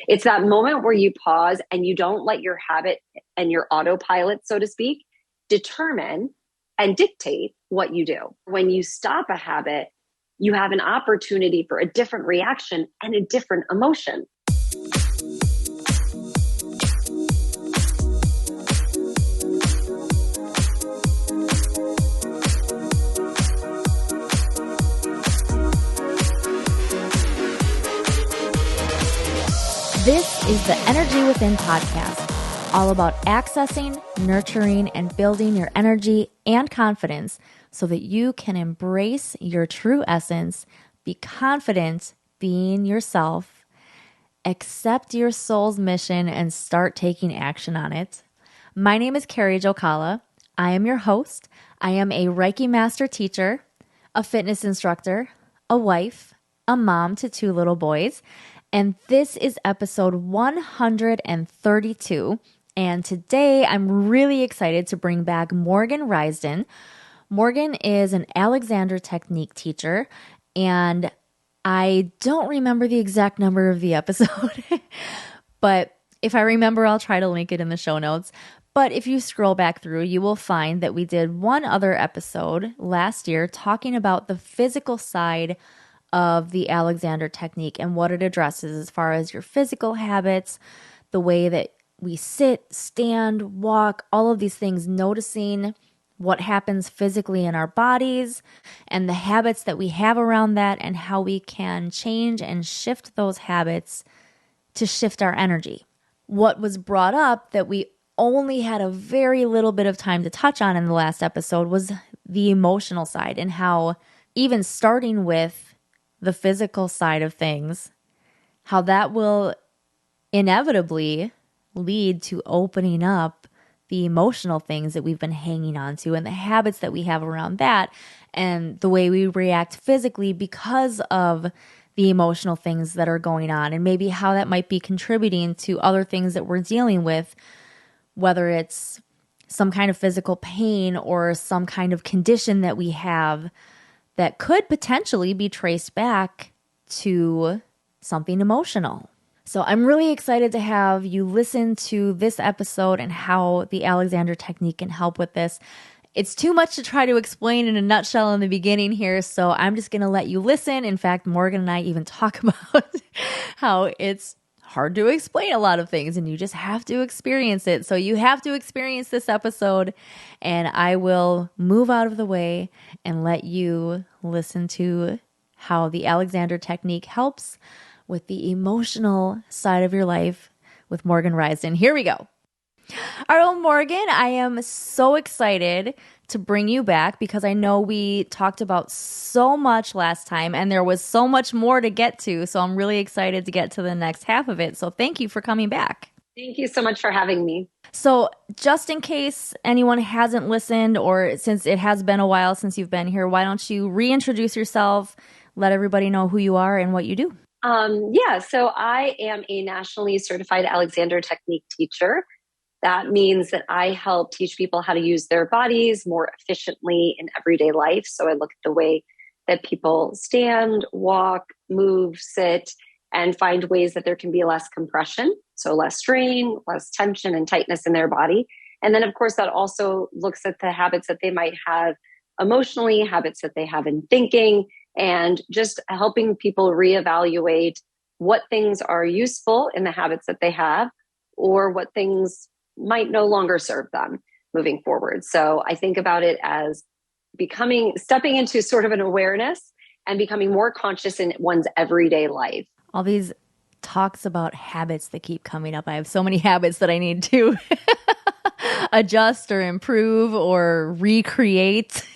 It's that moment where you pause and you don't let your habit and your autopilot, so to speak, determine and dictate what you do. When you stop a habit, you have an opportunity for a different reaction and a different emotion. This is the Energy Within podcast, all about accessing, nurturing, and building your energy and confidence so that you can embrace your true essence, be confident being yourself, accept your soul's mission, and start taking action on it. My name is Kerri Jokala. I am your host. I am a Reiki Master Teacher, a fitness instructor, a wife, a mom to 2 little boys, and this is episode 132. And today I'm really excited to bring back Morgan Rysdon. Morgan is an Alexander Technique teacher, and I don't remember the exact number of the episode, but if I remember, I'll try to link it in the show notes. But if you scroll back through, you will find that we did one other episode last year talking about the physical side of the Alexander Technique and what it addresses as far as your physical habits, the way that we sit, stand, walk, all of these things, noticing what happens physically in our bodies and the habits that we have around that and how we can change and shift those habits to shift our energy. What was brought up that we only had a very little bit of time to touch on in the last episode was the emotional side and how even starting with the physical side of things, how that will inevitably lead to opening up the emotional things that we've been hanging on to and the habits that we have around that and the way we react physically because of the emotional things that are going on and maybe how that might be contributing to other things that we're dealing with, whether it's some kind of physical pain or some kind of condition that we have that could potentially be traced back to something emotional. So I'm really excited to have you listen to this episode and how the Alexander Technique can help with this. It's too much to try to explain in a nutshell in the beginning here, so I'm just going to let you listen. In fact, Morgan and I even talk about how it's hard to explain a lot of things and you just have to experience it. So you have to experience this episode and I will move out of the way and let you listen to how the Alexander Technique helps with the emotional side of your life with Morgan Rysdon. Here we go. All right, well, Morgan, I am so excited to bring you back because I know we talked about so much last time and there was so much more to get to. So I'm really excited to get to the next half of it. So thank you for coming back. Thank you so much for having me. So just in case anyone hasn't listened or since it has been a while since you've been here, why don't you reintroduce yourself, let everybody know who you are and what you do? So I am a nationally certified Alexander Technique teacher. That means that I help teach people how to use their bodies more efficiently in everyday life. So I look at the way that people stand, walk, move, sit, and find ways that there can be less compression, so less strain, less tension and tightness in their body. And then, of course, that also looks at the habits that they might have emotionally, habits that they have in thinking, and just helping people reevaluate what things are useful in the habits that they have or what things might no longer serve them moving forward. So I think about it as stepping into sort of an awareness and becoming more conscious in one's everyday life. All these talks about habits that keep coming up. I have so many habits that I need to adjust or improve or recreate.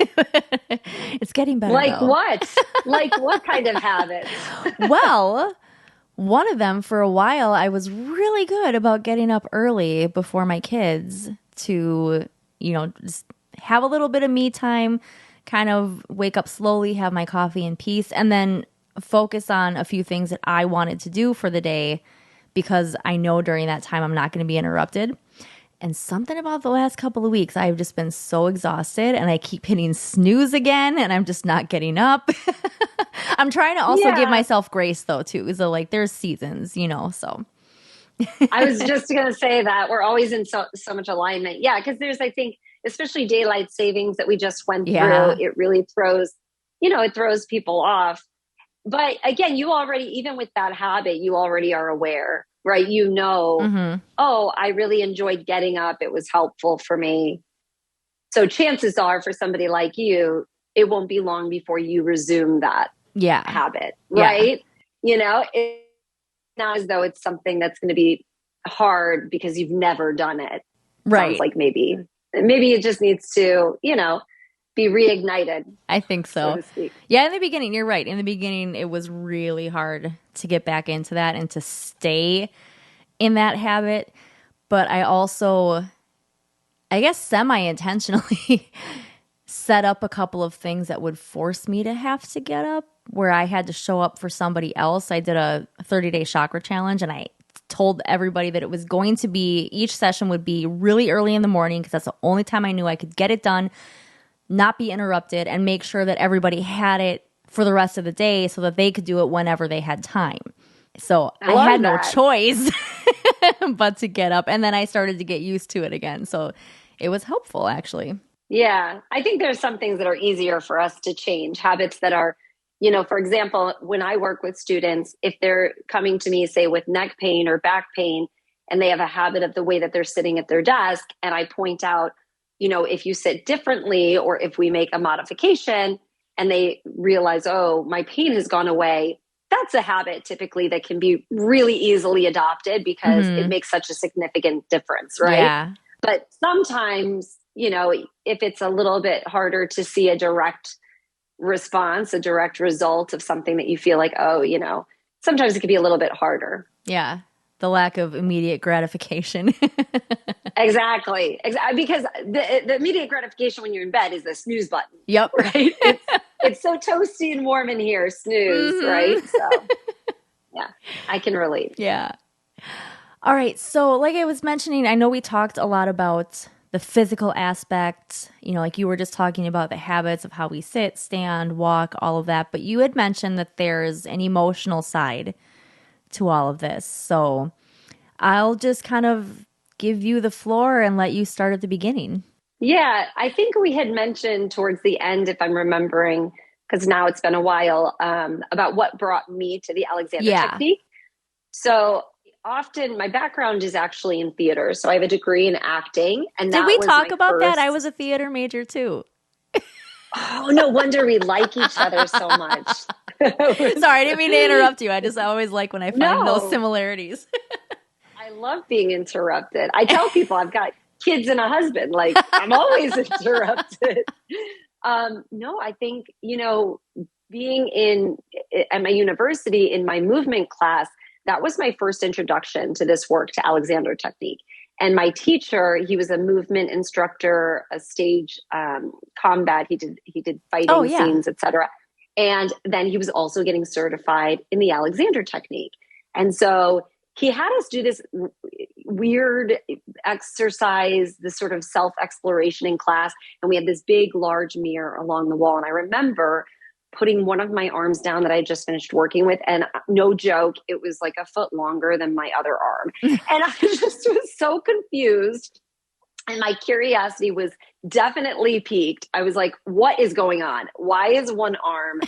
It's getting better. Like though. What? Like what kind of habits? Well, one of them, for a while, I was really good about getting up early before my kids to, just have a little bit of me time, kind of wake up slowly, have my coffee in peace, and then focus on a few things that I wanted to do for the day because I know during that time I'm not going to be interrupted. And something about the last couple of weeks, I've just been so exhausted and I keep hitting snooze again and I'm just not getting up. I'm trying to also give myself grace though too. So like there's seasons, so. I was just going to say that we're always in so much alignment. Yeah. Cause there's, I think, especially daylight savings that we just went through, it really throws, it throws people off. But again, you already, even with that habit, you already are aware, right? Oh, I really enjoyed getting up. It was helpful for me. So chances are for somebody like you, it won't be long before you resume that habit, right? It's not as though it's something that's going to be hard because you've never done it. Right. Sounds like maybe it just needs to, be reignited. I think so. Yeah, in the beginning, you're right. In the beginning, it was really hard to get back into that and to stay in that habit. But I also, I guess, semi-intentionally set up a couple of things that would force me to have to get up, where I had to show up for somebody else. I did a 30-day chakra challenge, and I told everybody that it was going to be, each session would be really early in the morning because that's the only time I knew I could get it done, not be interrupted, and make sure that everybody had it for the rest of the day so that they could do it whenever they had time. So I had no choice but to get up. And then I started to get used to it again. So it was helpful, actually. Yeah. I think there's some things that are easier for us to change, habits that are, for example, when I work with students, if they're coming to me, say, with neck pain or back pain, and they have a habit of the way that they're sitting at their desk, and I point out, if you sit differently or if we make a modification and they realize, oh, my pain has gone away, that's a habit typically that can be really easily adopted because it makes such a significant difference, right? Yeah. But sometimes, if it's a little bit harder to see a direct response, a direct result of something that you feel like, oh, sometimes it can be a little bit harder. Yeah. The lack of immediate gratification. Exactly. Because the immediate gratification when you're in bed is the snooze button. Yep. Right? It's so toasty and warm in here, snooze, right? So, yeah, I can relate. Yeah. All right. So like I was mentioning, I know we talked a lot about the physical aspect, like you were just talking about the habits of how we sit, stand, walk, all of that. But you had mentioned that there's an emotional side to all of this. So I'll just kind of give you the floor and let you start at the beginning. Yeah, I think we had mentioned towards the end, if I'm remembering, because now it's been a while, about what brought me to the Alexander technique. So often my background is actually in theater. So I have a degry in acting. And did we talk about that? I was a theater major too. Oh, no wonder we like each other so much. Sorry, I didn't mean to interrupt you. I always like when I find those similariars. I love being interrupted. I tell people I've got kids and a husband. Like, I'm always interrupted. No, I think, being at my university in my movement class, that was my first introduction to this work, to Alexander technique. And my teacher, he was a movement instructor, a stage combat. He did fighting scenes, etc. And then he was also getting certified in the Alexander technique. And so he had us do this weird exercise, this sort of self-exploration in class. And we had this big, large mirror along the wall. And I remember putting one of my arms down that I just finished working with. And no joke, it was like a foot longer than my other arm. And I just was so confused. And my curiosity was definitely piqued. I was like, what is going on? Why is one arm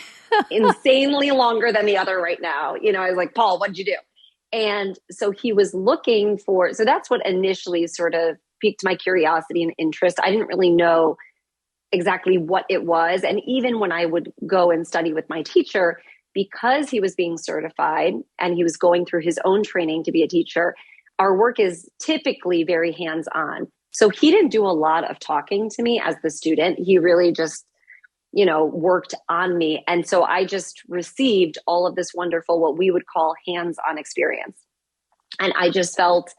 insanely longer than the other right now? I was like, Paul, what'd you do? And so he was looking for, so that's what initially sort of piqued my curiosity and interest. I didn't really know exactly what it was. And even when I would go and study with my teacher, because he was being certified and he was going through his own training to be a teacher, our work is typically very hands-on. So he didn't do a lot of talking to me as the student. He really just, worked on me. And so I just received all of this wonderful, what we would call hands-on experience. And I just felt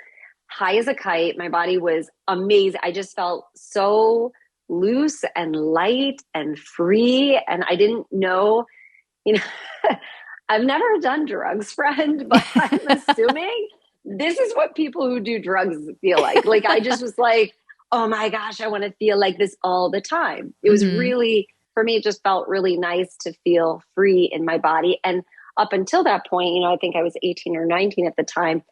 high as a kite. My body was amazing. I just felt so loose and light and free. And I didn't know, I've never done drugs, friend, but I'm assuming this is what people who do drugs feel like. Like, I just was like, oh my gosh, I want to feel like this all the time. It was really, for me, it just felt really nice to feel free in my body. And up until that point, I think I was 18 or 19 at the time,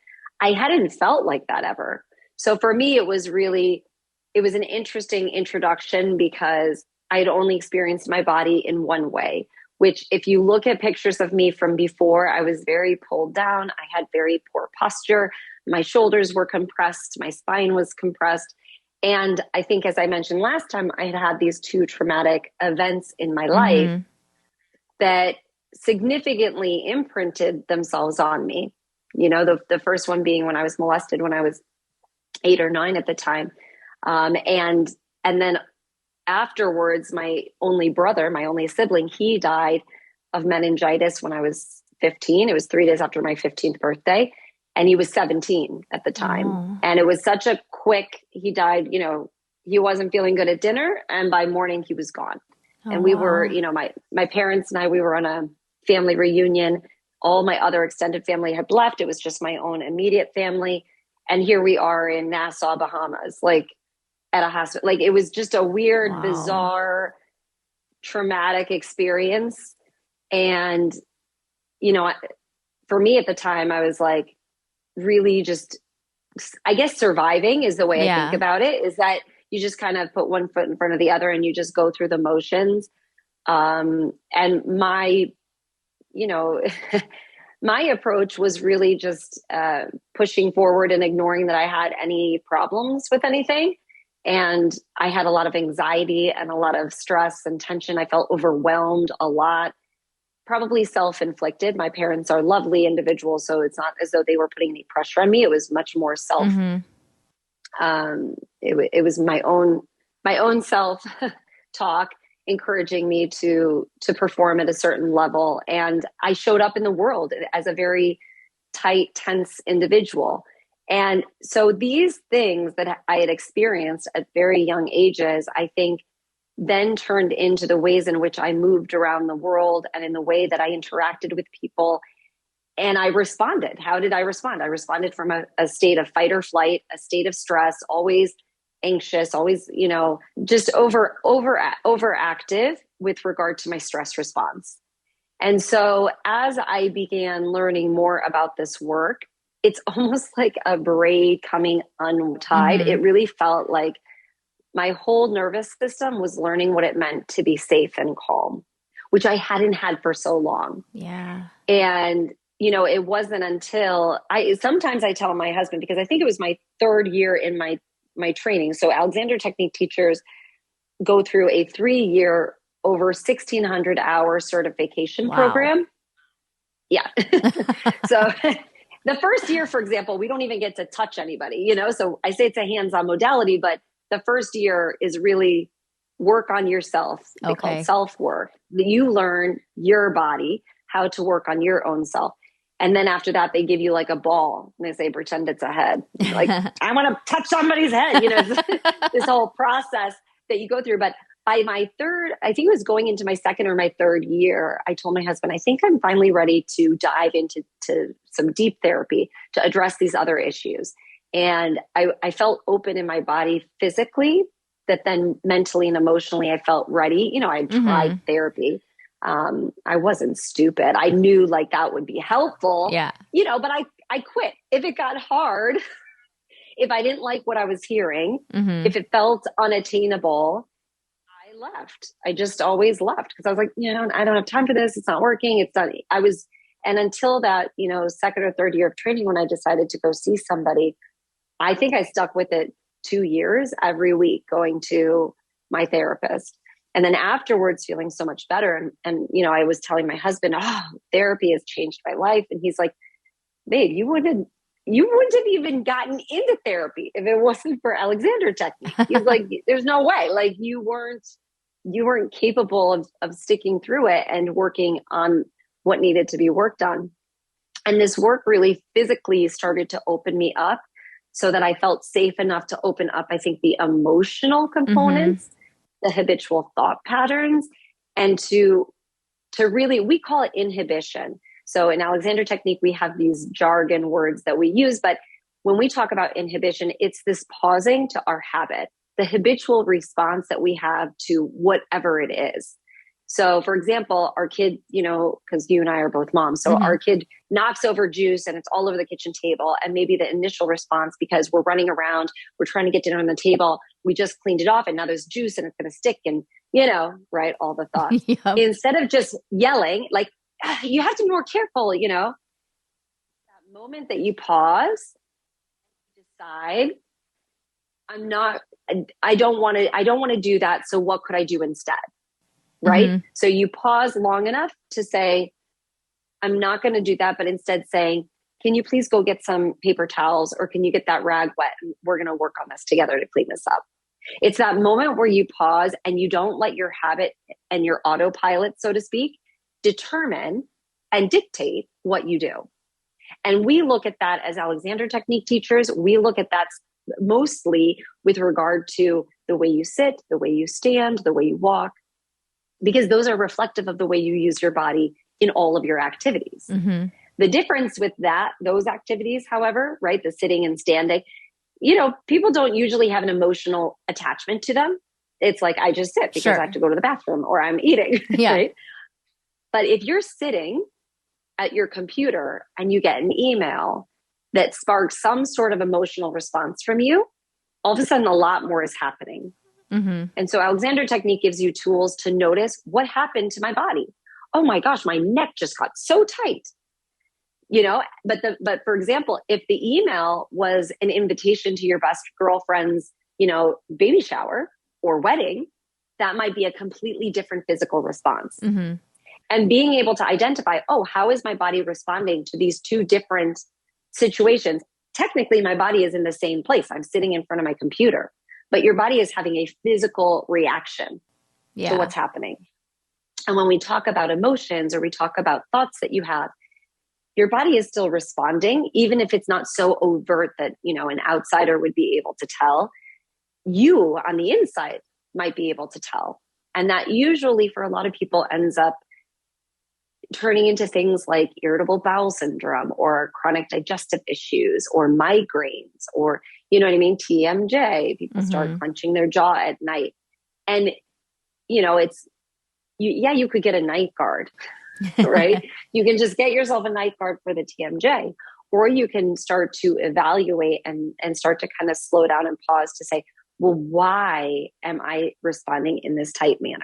I hadn't felt like that ever. So for me, it was an interesting introduction because I had only experienced my body in one way, which if you look at pictures of me from before, I was very pulled down. I had very poor posture. My shoulders were compressed. My spine was compressed. And I think, as I mentioned last time, I had these two traumatic events in my life that significantly imprinted themselves on me. You know, the first one being when I was molested when I was 8 or 9 at the time. And then afterwards, my only brother, my only sibling, he died of meningitis when I was 15. It was 3 days after my 15th birthday. And he was 17 at the time. Oh. And it was such a quick, he died, you know, he wasn't feeling good at dinner. And by morning he was gone. Oh, and we were, you know, my parents and I, we were on a family reunion. All my other extended family had left. It was just my own immediate family. And here we are in Nassau, Bahamas, like at a hospital. Like it was just a weird, bizarre, traumatic experience. And, you know, for me at the time, I was like really just, I guess surviving is the way I think about it, is that you just kind of put one foot in front of the other and you just go through the motions. And my, you know, my approach was really just pushing forward and ignoring that I had any problems with anything. And I had a lot of anxiety and a lot of stress and tension. I felt overwhelmed a lot, probably self-inflicted. My parents are lovely individuals, so it's not as though they were putting any pressure on me. It was much more self. It was my own self talk, encouraging me to perform at a certain level. And I showed up in the world as a very tight, tense individual. And so these things that I had experienced at very young ages, I think then turned into the ways in which I moved around the world and in the way that I interacted with people. And I responded. How did I respond? I responded from a state of fight or flight, a state of stress, always anxious, always, you know, just overactive with regard to my stress response. And so as I began learning more about this work, it's almost like a braid coming untied. It really felt like my whole nervous system was learning what it meant to be safe and calm, which I hadn't had for so long. Yeah. And, you know, it wasn't until sometimes I tell my husband, because I think it was my 3rd year in my training. So Alexander Technique teachers go through a 3-year, over 1,600 hour certification program. Yeah. So the first year, for example, we don't even get to touch anybody, you know? So I say it's a hands-on modality, but the first year is really work on yourself. They call it self-work. You learn your body, how to work on your own self. And then after that, they give you like a ball and they say, pretend it's a head. Like, I want to touch somebody's head, you know, this whole process that you go through. But by my I think it was going into my 2nd or my 3rd year, I told my husband, I think I'm finally ready to dive into some deep therapy to address these other issues. And I felt open in my body physically, that then mentally and emotionally, I felt ready. You know, I tried therapy. I wasn't stupid. I knew like that would be helpful, you know, but I quit. If it got hard, if I didn't like what I was hearing, if it felt unattainable, I left. I just always left because I was like, you know, I don't have time for this. It's not working. It's not, and until that, you know, 2nd or 3rd year of training, when I decided to go see somebody, I think I stuck with it 2 years every week, going to my therapist. And then afterwards, feeling so much better. And, you know, I was telling my husband, oh, therapy has changed my life. And he's like, babe, you wouldn't have even gotten into therapy if it wasn't for Alexander Technique. He's like, there's no way. Like you weren't capable of sticking through it and working on what needed to be worked on. And this work really physically started to open me up so that I felt safe enough to open up, I think, the emotional components, the habitual thought patterns, and to really, we call it inhibition. So in Alexander Technique, we have these jargon words that we use, but when we talk about inhibition, it's this pausing to our habit, the habitual response that we have to whatever it is. So for example, our kid, because you and I are both moms, so our kid knocks over juice and it's all over the kitchen table. And maybe the initial response, because we're running around, we're trying to get dinner on the table, we just cleaned it off and now there's juice and it's going to stick and, right, all the thoughts. Yep. Instead of just yelling, like, you have to be more careful, that moment that you pause, decide, I don't want to do that. So what could I do instead? Right? So you pause long enough to say, I'm not going to do that, but instead saying, can you please go get some paper towels, or can you get that rag wet? And we're going to work on this together to clean this up. It's that moment where you pause and you don't let your habit and your autopilot, so to speak, determine and dictate what you do. And we look at that as Alexander Technique teachers. We look at that mostly with regard to the way you sit, the way you stand, the way you walk, because those are reflective of the way you use your body in all of your activities. The difference with those activities, however, right, the sitting and standing, people don't usually have an emotional attachment to them. It's like, I just sit because I have to go to the bathroom or I'm eating. Yeah. Right? But if you're sitting at your computer and you get an email that sparks some sort of emotional response from you, all of a sudden a lot more is happening. And so Alexander Technique gives you tools to notice what happened to my body. Oh my gosh, my neck just got so tight. But for example, if the email was an invitation to your best girlfriend's, baby shower or wedding, that might be a completely different physical response. And being able to identify, how is my body responding to these two different situations? Technically, my body is in the same place. I'm sitting in front of my computer, but your body is having a physical reaction to what's happening. And when we talk about emotions or we talk about thoughts that you have, your body is still responding, even if it's not so overt that, an outsider would be able to tell. You on the inside might be able to tell. And that usually for a lot of people ends up turning into things like irritable bowel syndrome or chronic digestive issues or migraines or, TMJ. People start clenching their jaw at night. And, you could get a night guard, right? You can just get yourself a night guard for the TMJ, or you can start to evaluate and start to kind of slow down and pause to say, well, why am I responding in this tight manner?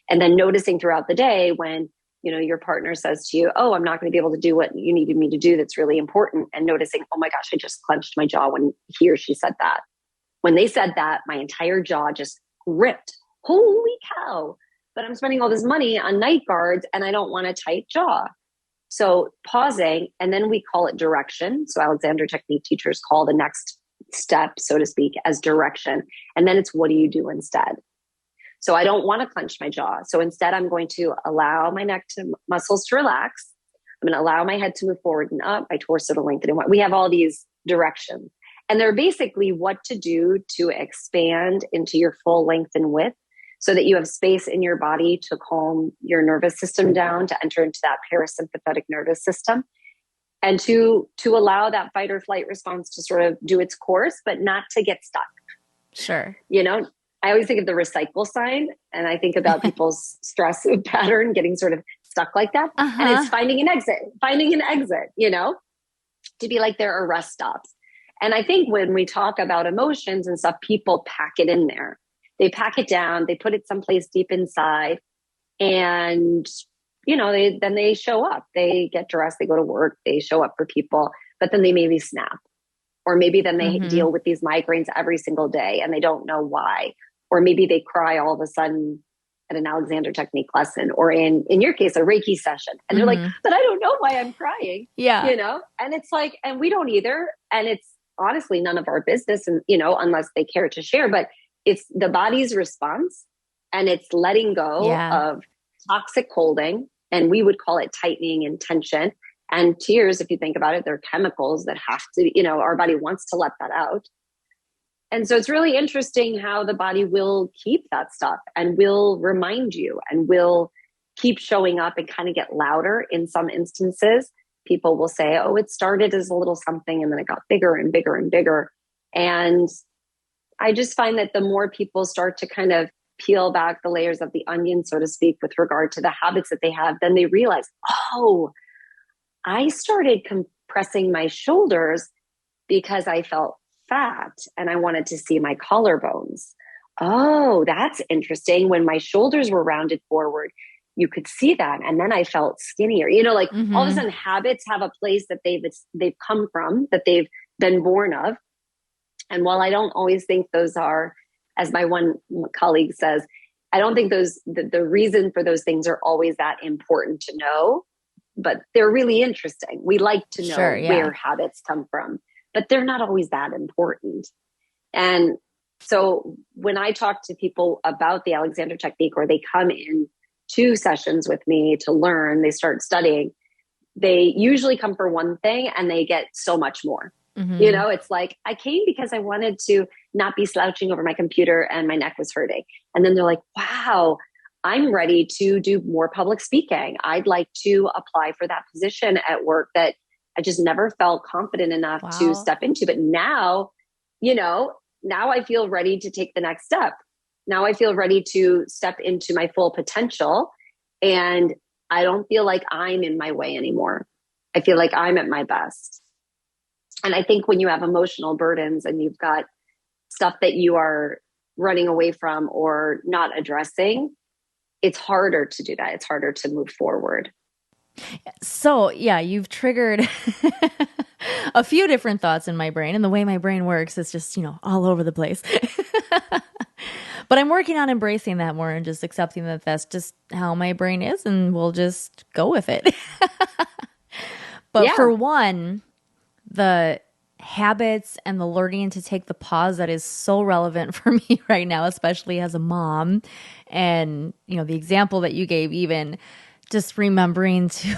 And then noticing throughout the day when, your partner says to you, oh, I'm not going to be able to do what you needed me to do that's really important. And noticing, oh my gosh, I just clenched my jaw when he or she said that. When they said that, my entire jaw just ripped. Holy cow. But I'm spending all this money on night guards and I don't want a tight jaw. So pausing, and then we call it direction. So Alexander Technique teachers call the next step, so to speak, as direction. And then it's, what do you do instead? So I don't want to clench my jaw. So instead, I'm going to allow my muscles to relax. I'm going to allow my head to move forward and up, my torso to lengthen. And we have all these directions. And they're basically what to do to expand into your full length and width so that you have space in your body to calm your nervous system down, to enter into that parasympathetic nervous system, and to allow that fight or flight response to sort of do its course, but not to get stuck. Sure. I always think of the recycle sign, and I think about people's stress pattern getting sort of stuck like that. And it's finding an exit, to be like there are rest stops. And I think when we talk about emotions and stuff, people pack it in there. They pack it down, they put it someplace deep inside, and, then they show up. They get dressed, they go to work, they show up for people, but then they maybe snap. Or maybe then they deal with these migraines every single day and they don't know why. Or maybe they cry all of a sudden at an Alexander Technique lesson, or in your case, a Reiki session. And they're like, but I don't know why I'm crying. Yeah. And it's like, and we don't either. And it's honestly none of our business, and, unless they care to share, but it's the body's response, and it's letting go of toxic holding. And we would call it tightening and tension. And tears, if you think about it, they're chemicals that have to, our body wants to let that out. And so it's really interesting how the body will keep that stuff and will remind you and will keep showing up and kind of get louder in some instances. People will say, oh, it started as a little something and then it got bigger and bigger and bigger. And I just find that the more people start to kind of peel back the layers of the onion, so to speak, with regard to the habits that they have, then they realize, oh, I started compressing my shoulders because I felt fat and I wanted to see my collarbones. Oh, that's interesting. When my shoulders were rounded forward, you could see that. And then I felt skinnier. Like all of a sudden habits have a place that they've come from, that they've been born of. And while I don't always think those are, as my one colleague says, I don't think the reason for those things are always that important to know, but they're really interesting. We like to know where habits come from, but they're not always that important. And so when I talk to people about the Alexander technique, or they come in 2 sessions with me to learn, they start studying, they usually come for one thing and they get so much more. It's like, I came because I wanted to not be slouching over my computer and my neck was hurting. And then they're like, wow, I'm ready to do more public speaking. I'd like to apply for that position at work that I just never felt confident enough to step into. But now, now I feel ready to take the next step. Now I feel ready to step into my full potential, and I don't feel like I'm in my way anymore. I feel like I'm at my best. And I think when you have emotional burdens and you've got stuff that you are running away from or not addressing, it's harder to do that. It's harder to move forward. So yeah, you've triggered a few different thoughts in my brain, and the way my brain works is just, all over the place. But I'm working on embracing that more and just accepting that that's just how my brain is, and we'll just go with it. But for one, the habits and the learning to take the pause that is so relevant for me right now, especially as a mom. And, the example that you gave, even just remembering to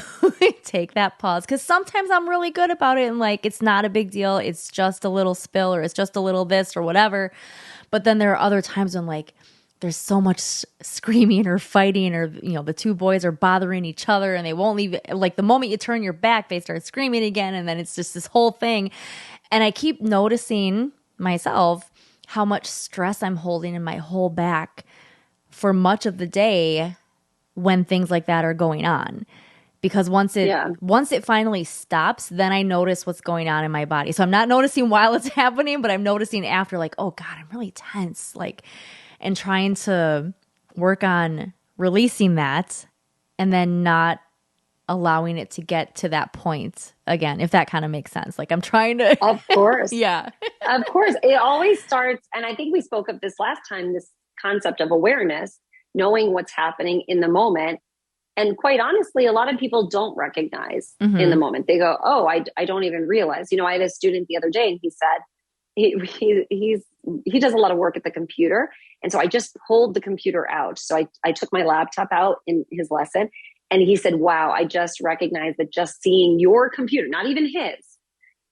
take that pause, because sometimes I'm really good about it and like, it's not a big deal. It's just a little spill, or it's just a little this or whatever. But then there are other times when like there's so much screaming or fighting, or, the 2 boys are bothering each other and they won't leave it. Like the moment you turn your back, they start screaming again. And then it's just this whole thing. And I keep noticing myself how much stress I'm holding in my whole back for much of the day when things like that are going on. Because once it finally stops, then I notice what's going on in my body. So I'm not noticing while it's happening, but I'm noticing after, like, oh God, I'm really tense. Like, and trying to work on releasing that and then not allowing it to get to that point again, if that kind of makes sense. Like I'm trying to. Of course. Yeah. Of course. It always starts, and I think we spoke of this last time, this concept of awareness, knowing what's happening in the moment. And quite honestly, a lot of people don't recognize in the moment. They go, oh, I don't even realize. I had a student the other day, and he said he does a lot of work at the computer. And so I just pulled the computer out. So I took my laptop out in his lesson, and he said, wow, I just recognized that just seeing your computer, not even his,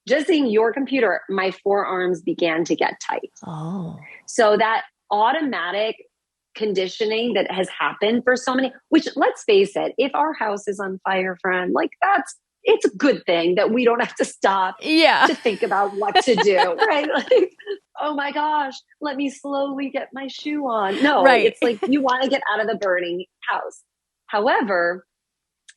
just seeing your computer, my forearms began to get tight. Oh. So that automatic conditioning that has happened for so many, which, let's face it, if our house is on fire, friend, like it's a good thing that we don't have to stop to think about what to do, right? Like, oh my gosh, let me slowly get my shoe on. No, It's like you want to get out of the burning house. However,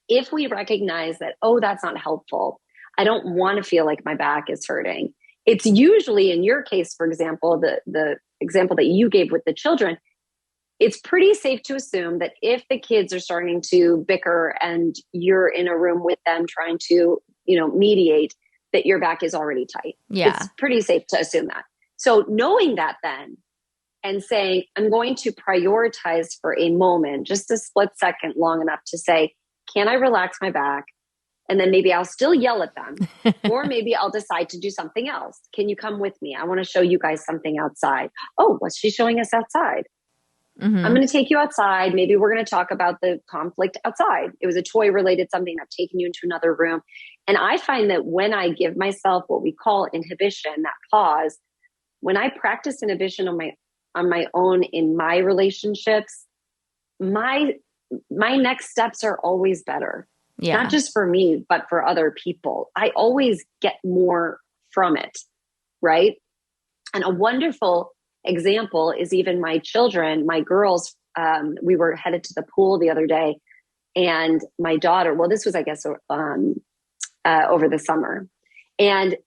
if we recognize that, oh, that's not helpful, I don't want to feel like my back is hurting. It's usually, in your case, for example, the example that you gave with the children, it's pretty safe to assume that if the kids are starting to bicker and you're in a room with them trying to, mediate, that your back is already tight. Yeah. It's pretty safe to assume that. So knowing that then, and saying, I'm going to prioritize for a moment, just a split second long enough to say, can I relax my back? And then maybe I'll still yell at them, or maybe I'll decide to do something else. Can you come with me? I want to show you guys something outside. Oh, what's she showing us outside? Mm-hmm. I'm going to take you outside. Maybe we're going to talk about the conflict outside. It was a toy related something. I've taken you into another room. And I find that when I give myself what we call inhibition, that pause, when I practice inhibition on my own in my relationships, my next steps are always better. Yeah. Not just for me, but for other people. I always get more from it. Right. And a wonderful example is even my children, my girls, we were headed to the pool the other day, and my daughter, well, this was, I guess, over the summer. And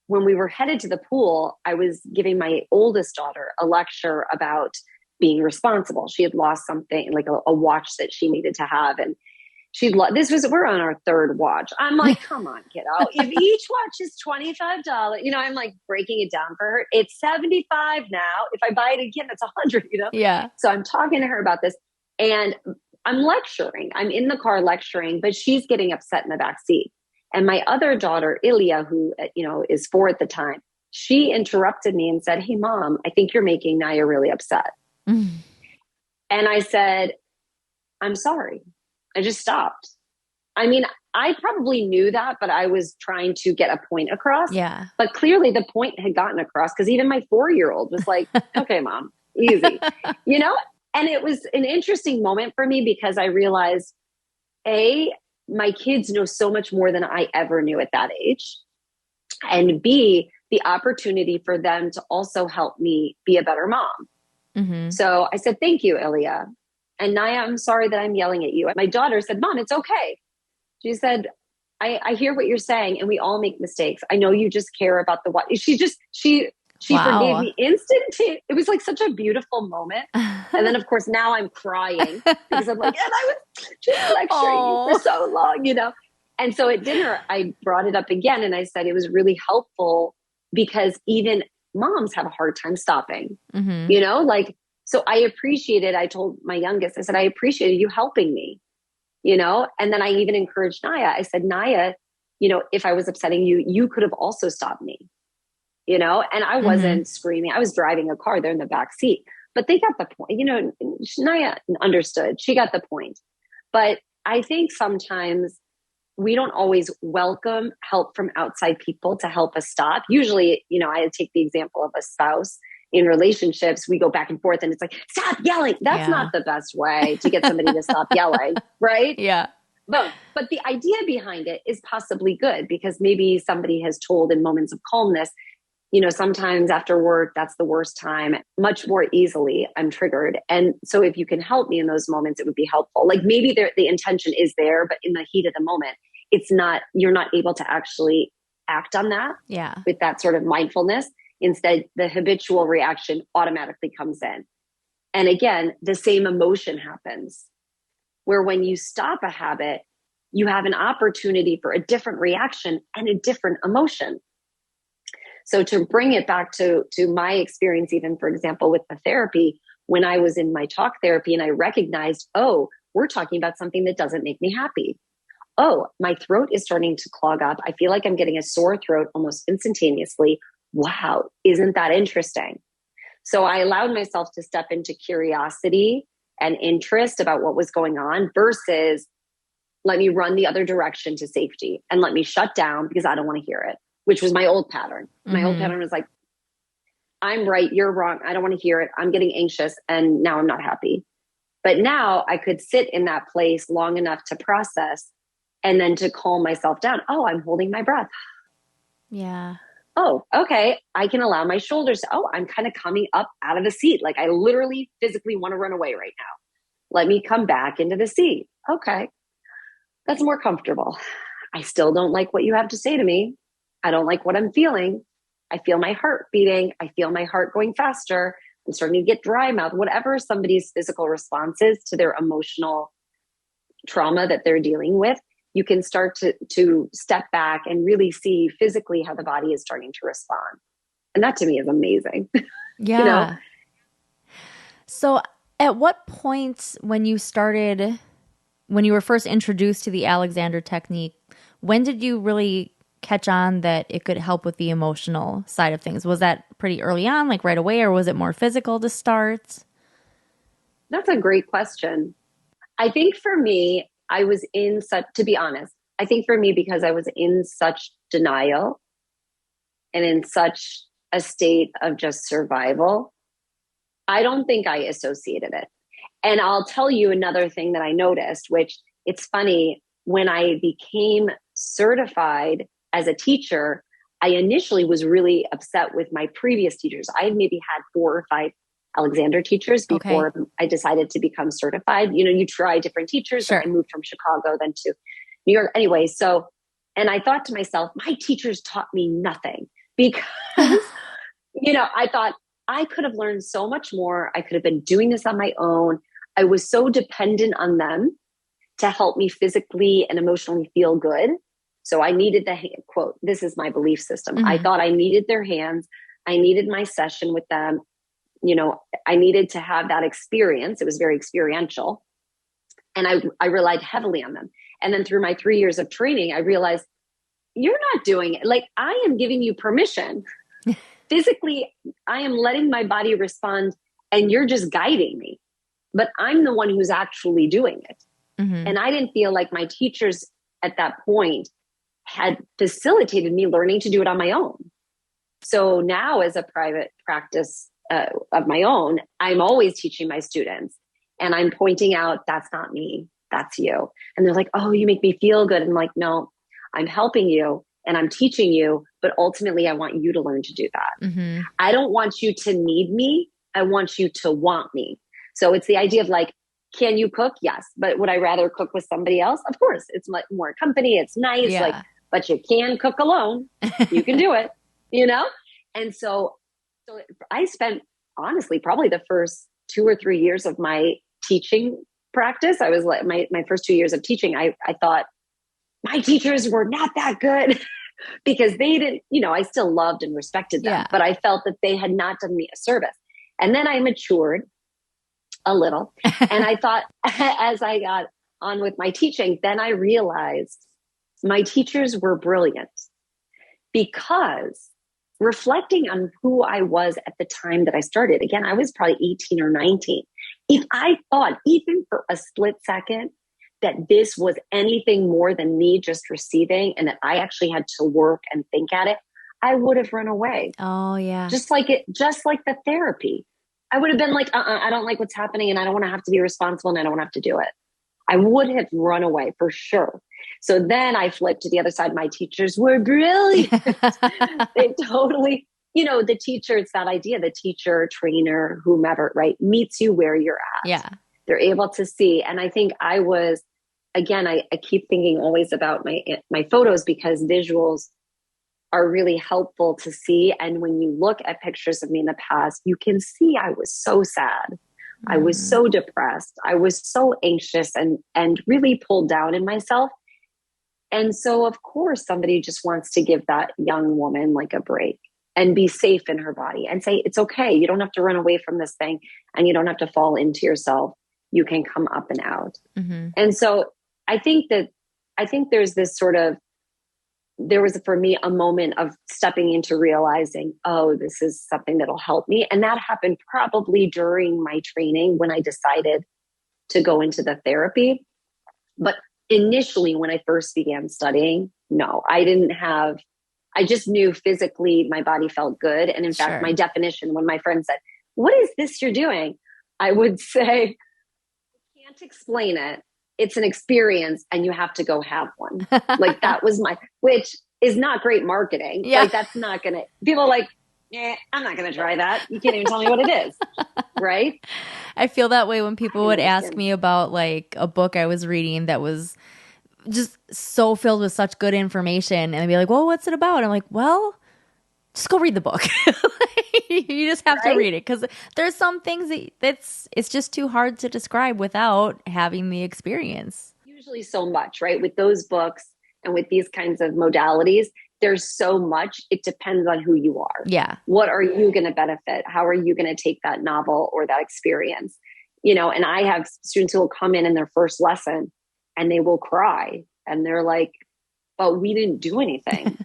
when we were headed to the pool, I was giving my oldest daughter a lecture about being responsible. She had lost something, like a watch that she needed to have. And we're on our third watch. I'm like, come on, kiddo. If each watch is $25, I'm like breaking it down for her. It's $75 now. If I buy it again, it's $100, Yeah. So I'm talking to her about this, and I'm lecturing. I'm in the car lecturing, but she's getting upset in the back seat. And my other daughter, Ilya, who, is 4 at the time, she interrupted me and said, "Hey, Mom, I think you're making Naya really upset." And I said, "I'm sorry." I just stopped. I mean, I probably knew that, but I was trying to get a point across. Yeah. But clearly the point had gotten across, because even my 4-year-old was like, "Okay, Mom, easy." And it was an interesting moment for me, because I realized, A, my kids know so much more than I ever knew at that age. And B, the opportunity for them to also help me be a better mom. Mm-hmm. So I said, "Thank you, Ilya. And Naya, I'm sorry that I'm yelling at you." My daughter said, "Mom, it's okay." She said, I hear what you're saying, and we all make mistakes. I know you just care about the what. She Wow. forgave me instant. It was like such a beautiful moment. And then, of course, now I'm crying because I'm like, and I was just lecturing you for so long, And so at dinner, I brought it up again, and I said it was really helpful, because even moms have a hard time stopping, so I appreciated, I told my youngest, I said, "I appreciated you helping me, and then I even encouraged Naya. I said, "Naya, if I was upsetting you, you could have also stopped me, and I wasn't screaming. I was driving a car. They're in the back seat, but they got the point, Naya understood. She got the point. But I think sometimes we don't always welcome help from outside people to help us stop. Usually, I take the example of a spouse. In relationships, we go back and forth, and it's like, "Stop yelling." That's not the best way to get somebody to stop yelling, right? Yeah. But the idea behind it is possibly good, because maybe somebody has told in moments of calmness, sometimes after work, that's the worst time. Much more easily, I'm triggered. And so if you can help me in those moments, it would be helpful. Like maybe the intention is there, but in the heat of the moment, you're not able to actually act on that with that sort of mindfulness. Instead, the habitual reaction automatically comes in. And again, the same emotion happens, where when you stop a habit, you have an opportunity for a different reaction and a different emotion. So to bring it back to my experience, even for example, with the therapy, when I was in my talk therapy and I recognized, oh, we're talking about something that doesn't make me happy. Oh, my throat is starting to clog up. I feel like I'm getting a sore throat almost instantaneously. Wow, isn't that interesting? So I allowed myself to step into curiosity and interest about what was going on versus let me run the other direction to safety and let me shut down because I don't want to hear it, which was my old pattern. My old pattern was like, I'm right, you're wrong. I don't want to hear it. I'm getting anxious and now I'm not happy. But now I could sit in that place long enough to process and then to calm myself down. Oh, I'm holding my breath. Yeah. Oh, okay. I can allow my shoulders to, I'm kind of coming up out of the seat. Like I literally physically want to run away right now. Let me come back into the seat. Okay. That's more comfortable. I still don't like what you have to say to me. I don't like what I'm feeling. I feel my heart beating. I feel my heart going faster. I'm starting to get dry mouth, whatever somebody's physical response is to their emotional trauma that they're dealing with. You can start to step back and really see physically how the body is starting to respond. And that to me is amazing. Yeah. So at what point when you were first introduced to the Alexander technique, when did you really catch on that it could help with the emotional side of things? Was that pretty early on, like right away, or was it more physical to start? That's a great question. I think for me, to be honest, I think for me, because I was in such denial and in such a state of just survival, I don't think I associated it. And I'll tell you another thing that I noticed, which it's funny, when I became certified as a teacher, I initially was really upset with my previous teachers. I had maybe had 4 or 5 Alexander teachers before I decided to become certified. You try different teachers. Sure. And I moved from Chicago then to New York. Anyway, and I thought to myself, my teachers taught me nothing because, I thought I could have learned so much more. I could have been doing this on my own. I was so dependent on them to help me physically and emotionally feel good. So I needed quote, this is my belief system. I thought I needed their hands. I needed my session with them. I needed to have that experience. It was very experiential. And I relied heavily on them. And then through my 3 years of training, I realized you're not doing it. Like, I am giving you permission. Physically, I am letting my body respond and you're just guiding me. But I'm the one who's actually doing it. And I didn't feel like my teachers at that point had facilitated me learning to do it on my own. So now, as a private practice of my own, I'm always teaching my students and I'm pointing out, that's not me, that's you. And they're like, oh, you make me feel good. And I'm like, no, I'm helping you and I'm teaching you, but ultimately I want you to learn to do that. I don't want you to need me. I want you to want me. So it's the idea of like, can you cook? Yes. But would I rather cook with somebody else? Of course. It's more company. It's nice. But you can cook alone. You can do it, And so I spent, honestly, probably the first 2 or 3 years of my teaching practice. I was like, my first 2 years of teaching, I thought my teachers were not that good because they didn't, I still loved and respected them, but I felt that they had not done me a service. And then I matured a little. And I thought, as I got on with my teaching, then I realized my teachers were brilliant because reflecting on who I was at the time that I started, again, I was probably 18 or 19. If I thought even for a split second that this was anything more than me just receiving and that I actually had to work and think at it, I would have run away. Oh yeah. Just like the therapy. I would have been like, I don't like what's happening and I don't want to have to be responsible and I don't want to have to do it. I would have run away for sure. So then I flipped to the other side. My teachers were brilliant. They totally, the teacher, it's that idea, the teacher, trainer, whomever, right, meets you where you're at. Yeah. They're able to see. And I think I was, again, I keep thinking always about my photos because visuals are really helpful to see. And when you look at pictures of me in the past, you can see I was so sad. I was so depressed. I was so anxious and really pulled down in myself. And so, of course, somebody just wants to give that young woman like a break and be safe in her body and say, it's okay. You don't have to run away from this thing and you don't have to fall into yourself. You can come up and out. And so I think there's this there was for me a moment of stepping into realizing, oh, this is something that'll help me. And that happened probably during my training when I decided to go into the therapy. But initially, when I first began studying, no, I just knew physically my body felt good. And in fact, my definition, when my friend said, what is this you're doing? I would say, I can't explain it. It's an experience and you have to go have one. Like that was which is not great marketing. Yeah. Like that's not going to, people are like, I'm not going to try that. You can't even tell me what it is. Right. I feel that way when people would ask me about like a book I was reading that was just so filled with such good information. And they'd be like, well, what's it about? I'm like, well, just go read the book. You just have to read it because there's some things it's just too hard to describe without having the experience. Usually so much, right? With those books and with these kinds of modalities, there's so much. It depends on who you are. Yeah. What are you going to benefit? How are you going to take that novel or that experience? And I have students who will come in their first lesson and they will cry and they're like, but we didn't do anything.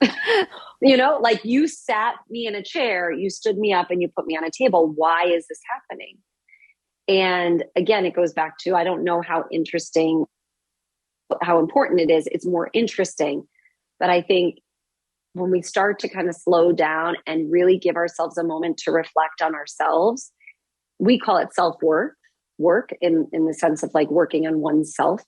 Like you sat me in a chair, you stood me up and you put me on a table. Why is this happening? And again, it goes back to, I don't know how important it is. It's more interesting. But I think when we start to kind of slow down and really give ourselves a moment to reflect on ourselves, we call it work in the sense of like working on oneself.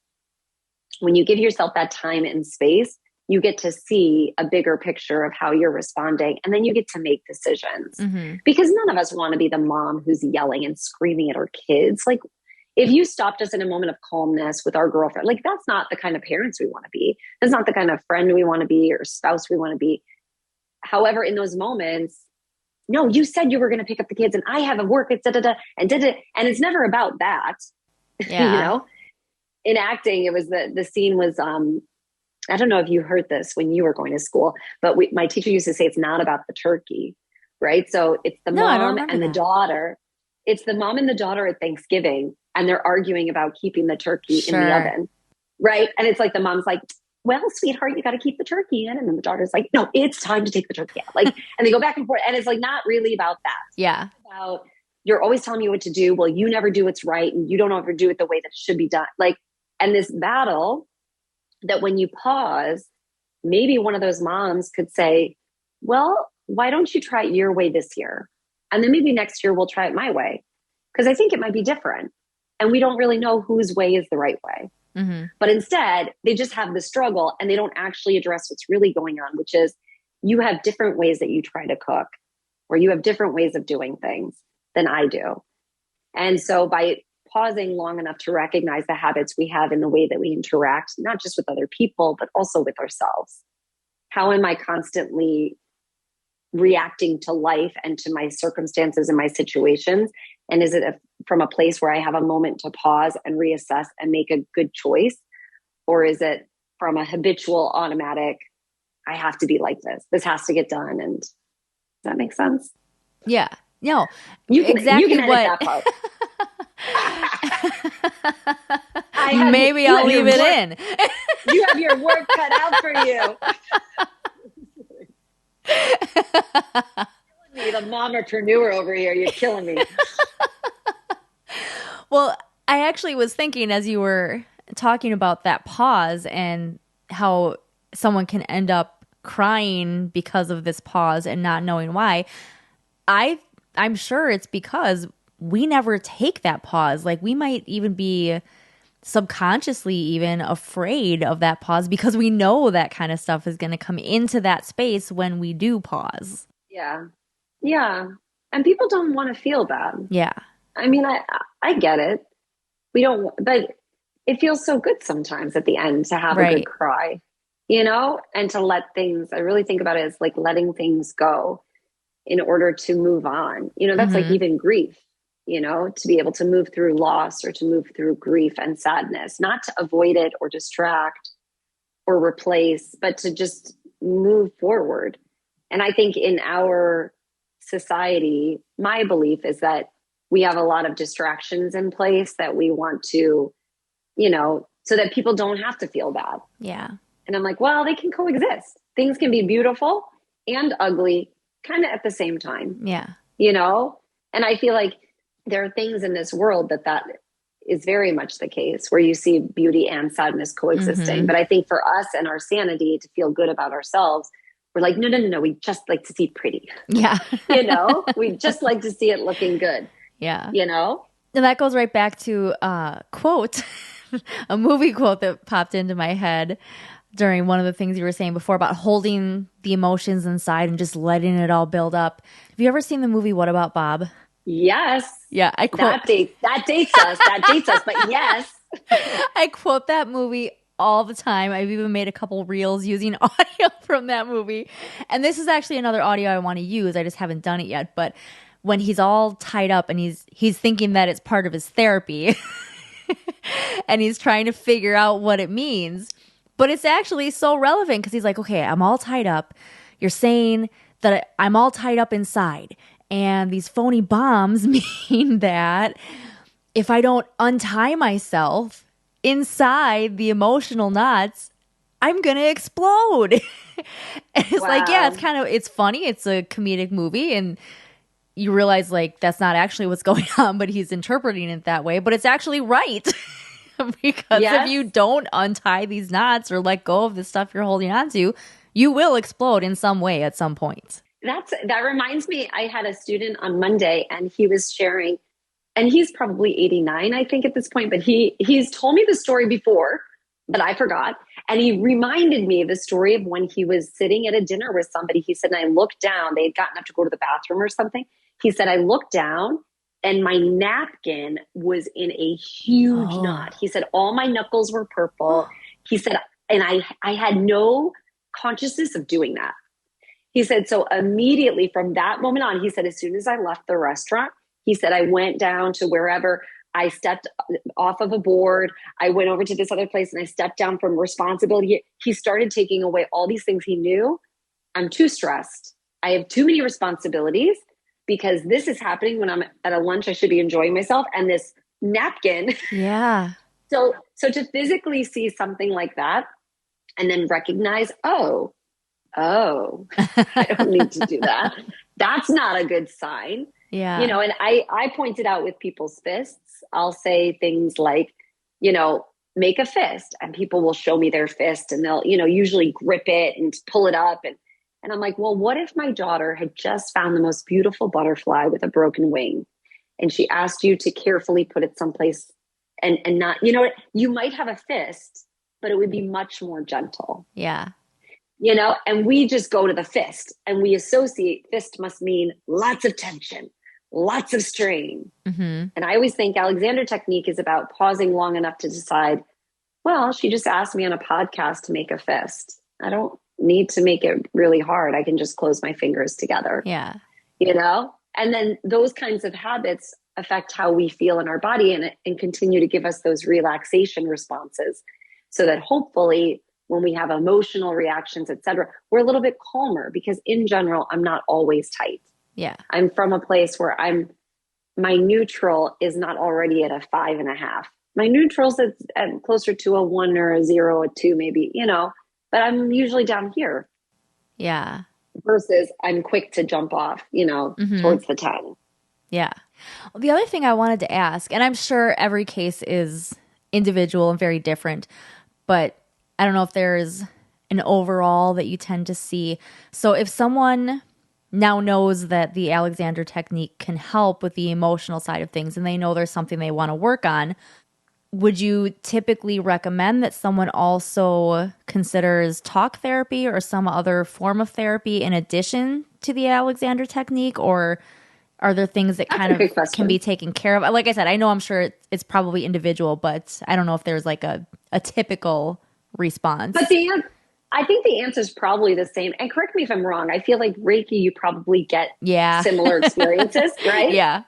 When you give yourself that time and space, you get to see a bigger picture of how you're responding. And then you get to make decisions because none of us want to be the mom who's yelling and screaming at our kids. Like, if you stopped us in a moment of calmness with our girlfriend, like, that's not the kind of parents we want to be. That's not the kind of friend we want to be or spouse we want to be. However, in those moments, no, you said you were going to pick up the kids and I have a work, and did it. And it's never about that. Yeah. You know, in acting, it was the scene was, I don't know if you heard this when you were going to school, but my teacher used to say, it's not about the turkey, right? So it's the mom and the daughter. It's the mom and the daughter at Thanksgiving, and they're arguing about keeping the turkey in the oven, right? And it's like the mom's like, well, sweetheart, you got to keep the turkey in. And then the daughter's like, no, it's time to take the turkey out. Like, and they go back and forth. And it's like, not really about that. Yeah. It's about, you're always telling me what to do. Well, you never do what's right. And you don't ever do it the way that it should be done. Like, and this battle that when you pause, maybe one of those moms could say, well, why don't you try it your way this year? And then maybe next year we'll try it my way. Because I think it might be different. And we don't really know whose way is the right way. But instead, they just have the struggle and they don't actually address what's really going on, which is you have different ways that you try to cook, or you have different ways of doing things than I do. And so by pausing long enough to recognize the habits we have in the way that we interact, not just with other people, but also with ourselves. How am I constantly reacting to life and to my circumstances and my situations? And is it from a place where I have a moment to pause and reassess and make a good choice? Or is it from a habitual, automatic, I have to be like this. This has to get done. And does that make sense? Yeah. No, you can edit what that part. Maybe I'll leave it in. You have your work cut out for you. Me, the mompreneur over here. You're killing me. Well, I actually was thinking as you were talking about that pause and how someone can end up crying because of this pause and not knowing why. I'm sure it's because we never take that pause. Like, we might even be subconsciously even afraid of that pause because we know that kind of stuff is going to come into that space when we do pause. Yeah. Yeah. And people don't want to feel bad. Yeah. I mean, I get it. We don't, but it feels so good sometimes at the end to have a good cry, you know, and to let things, I really think about it as like letting things go in order to move on. You know, that's like even grief, you know, to be able to move through loss or to move through grief and sadness, not to avoid it or distract or replace, but to just move forward. And I think in our society, my belief is that we have a lot of distractions in place that we want to, you know, so that people don't have to feel bad. Yeah. And I'm like, well, they can coexist. Things can be beautiful and ugly kind of at the same time. Yeah. You know? And I feel like there are things in this world that is very much the case where you see beauty and sadness coexisting. But I think for us and our sanity to feel good about ourselves, we're like, no. We just like to see pretty. Yeah. You know, we just like to see it looking good. Yeah. You know? And that goes right back to a quote, a movie quote that popped into my head during one of the things you were saying before about holding the emotions inside and just letting it all build up. Have you ever seen the movie What About Bob? Yes. Yeah. I quote that dates us. That dates us. But yes. I quote that movie all the time. I've even made a couple reels using audio from that movie. And this is actually another audio I want to use. I just haven't done it yet. But when he's all tied up and he's thinking that it's part of his therapy and he's trying to figure out what it means. But it's actually so relevant because he's like, okay, I'm all tied up. You're saying that I'm all tied up inside. And these phony bombs mean that if I don't untie myself inside the emotional knots, I'm going to explode. And it's like, yeah, it's funny. It's a comedic movie. And you realize like that's not actually what's going on, but he's interpreting it that way. But it's actually right. Because if you don't untie these knots or let go of the stuff you're holding on to, you will explode in some way at some point. That reminds me, I had a student on Monday and he was sharing, and he's probably 89, I think at this point, but he's told me the story before, but I forgot. And he reminded me of the story of when he was sitting at a dinner with somebody. He said, and I looked down, they had gotten up to go to the bathroom or something. He said, I looked down and my napkin was in a huge knot. He said, all my knuckles were purple. He said, and I had no consciousness of doing that. He said, so immediately from that moment on, he said, as soon as I left the restaurant, he said, I went down to wherever, I stepped off of a board. I went over to this other place and I stepped down from responsibility. He started taking away all these things he knew. I'm too stressed. I have too many responsibilities because this is happening when I'm at a lunch. I should be enjoying myself. And this napkin. Yeah. So to physically see something like that and then recognize, oh, I don't need to do that. That's not a good sign. Yeah. And I point it out with people's fists. I'll say things like, make a fist, and people will show me their fist and they'll, usually grip it and pull it up. And I'm like, well, what if my daughter had just found the most beautiful butterfly with a broken wing and she asked you to carefully put it someplace and not, you might have a fist, but it would be much more gentle. Yeah. And we just go to the fist and we associate fist must mean lots of tension, lots of strain. Mm-hmm. And I always think Alexander technique is about pausing long enough to decide, well, she just asked me on a podcast to make a fist. I don't need to make it really hard. I can just close my fingers together. Yeah. And then those kinds of habits affect how we feel in our body and continue to give us those relaxation responses so that hopefully when we have emotional reactions, et cetera, we're a little bit calmer because in general, I'm not always tight. Yeah. I'm from a place where my neutral is not already at a 5.5. My neutral's at closer to a 1 or a 0, a 2, maybe, but I'm usually down here. Yeah. Versus I'm quick to jump off, Mm-hmm. towards the 10. Yeah. Well, the other thing I wanted to ask, and I'm sure every case is individual and very different, but I don't know if there's an overall that you tend to see. So if someone now knows that the Alexander technique can help with the emotional side of things and they know there's something they want to work on, would you typically recommend that someone also considers talk therapy or some other form of therapy in addition to the Alexander technique? Or are there things that That's kind a good of question. can be taken care of? Like I said, I know I'm sure it's probably individual, but I don't know if there's like a typical response. But I think the answer is probably the same. And correct me if I'm wrong. I feel like Reiki, you probably get similar experiences, right? Yeah.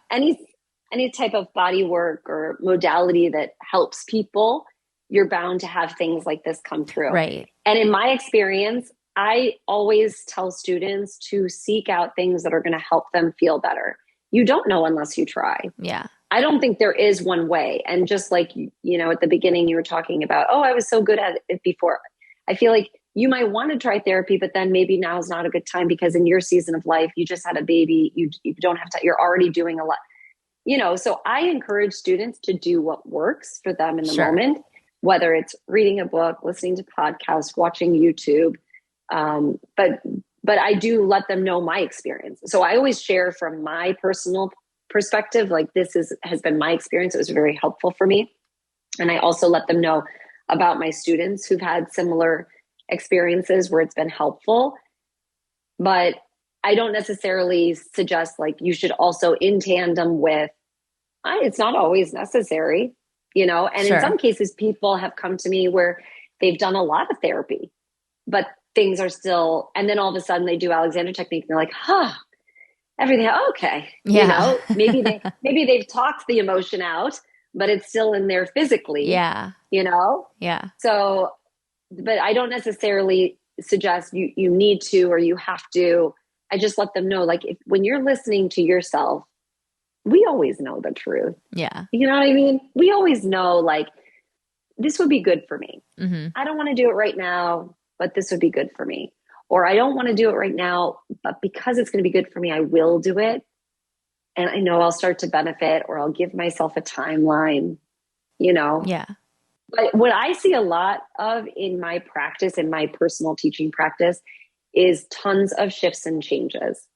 Any type of body work or modality that helps people, you're bound to have things like this come through. Right. And in my experience, I always tell students to seek out things that are going to help them feel better. You don't know unless you try. Yeah. I don't think there is one way. And just like, at the beginning you were talking about, I was so good at it before. I feel like you might want to try therapy, but then maybe now is not a good time because in your season of life, you just had a baby. You don't have to, you're already doing a lot, so I encourage students to do what works for them in the moment, whether it's reading a book, listening to podcasts, watching YouTube. But I do let them know my experience. So I always share from my personal perspective, like this has been my experience. It was very helpful for me. And I also let them know about my students who've had similar experiences where it's been helpful. But I don't necessarily suggest like you should also in tandem with, it's not always necessary, and in some cases people have come to me where they've done a lot of therapy, but things are still, and then all of a sudden they do Alexander technique and they're like, everything, okay. Yeah. Maybe they've talked the emotion out, but it's still in there physically. Yeah. Yeah. So, but I don't necessarily suggest you need to, or you have to. I just let them know, like, when you're listening to yourself, we always know the truth. Yeah. You know what I mean? We always know, like, this would be good for me. Mm-hmm. I don't want to do it right now, but this would be good for me. Or I don't want to do it right now, but because it's going to be good for me, I will do it. And I know I'll start to benefit, or I'll give myself a timeline, Yeah. But what I see a lot of in my practice, in my personal teaching practice, is tons of shifts and changes.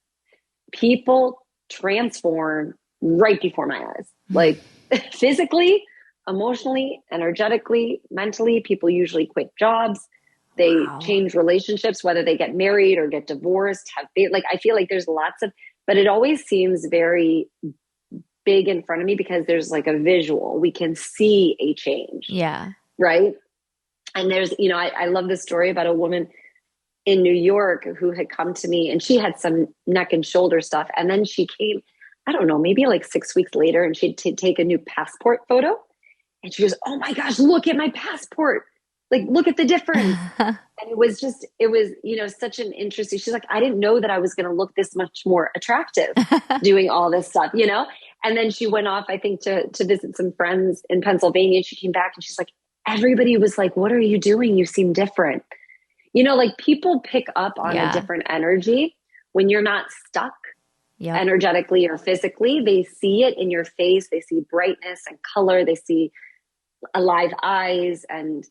People transform right before my eyes, like physically, emotionally, energetically, mentally. People usually quit jobs. They Wow. change relationships, whether they get married or get divorced, like, I feel like there's lots of, but it always seems very big in front of me because there's like a visual. We can see a change, Yeah. right? And there's, I love this story about a woman in New York who had come to me and she had some neck and shoulder stuff. And then she came, I don't know, maybe like 6 weeks later, and she'd take a new passport photo. And she goes, "Oh my gosh, look at my passport. Like, look at the difference." And it was, such an interesting, she's like, "I didn't know that I was going to look this much more attractive doing all this stuff. And then she went off, I think, to visit some friends in Pennsylvania. And she came back and she's like, everybody was like, "What are you doing? You seem different." Like people pick up on a different energy when you're not stuck energetically or physically. They see it in your face. They see brightness and color. They see alive eyes and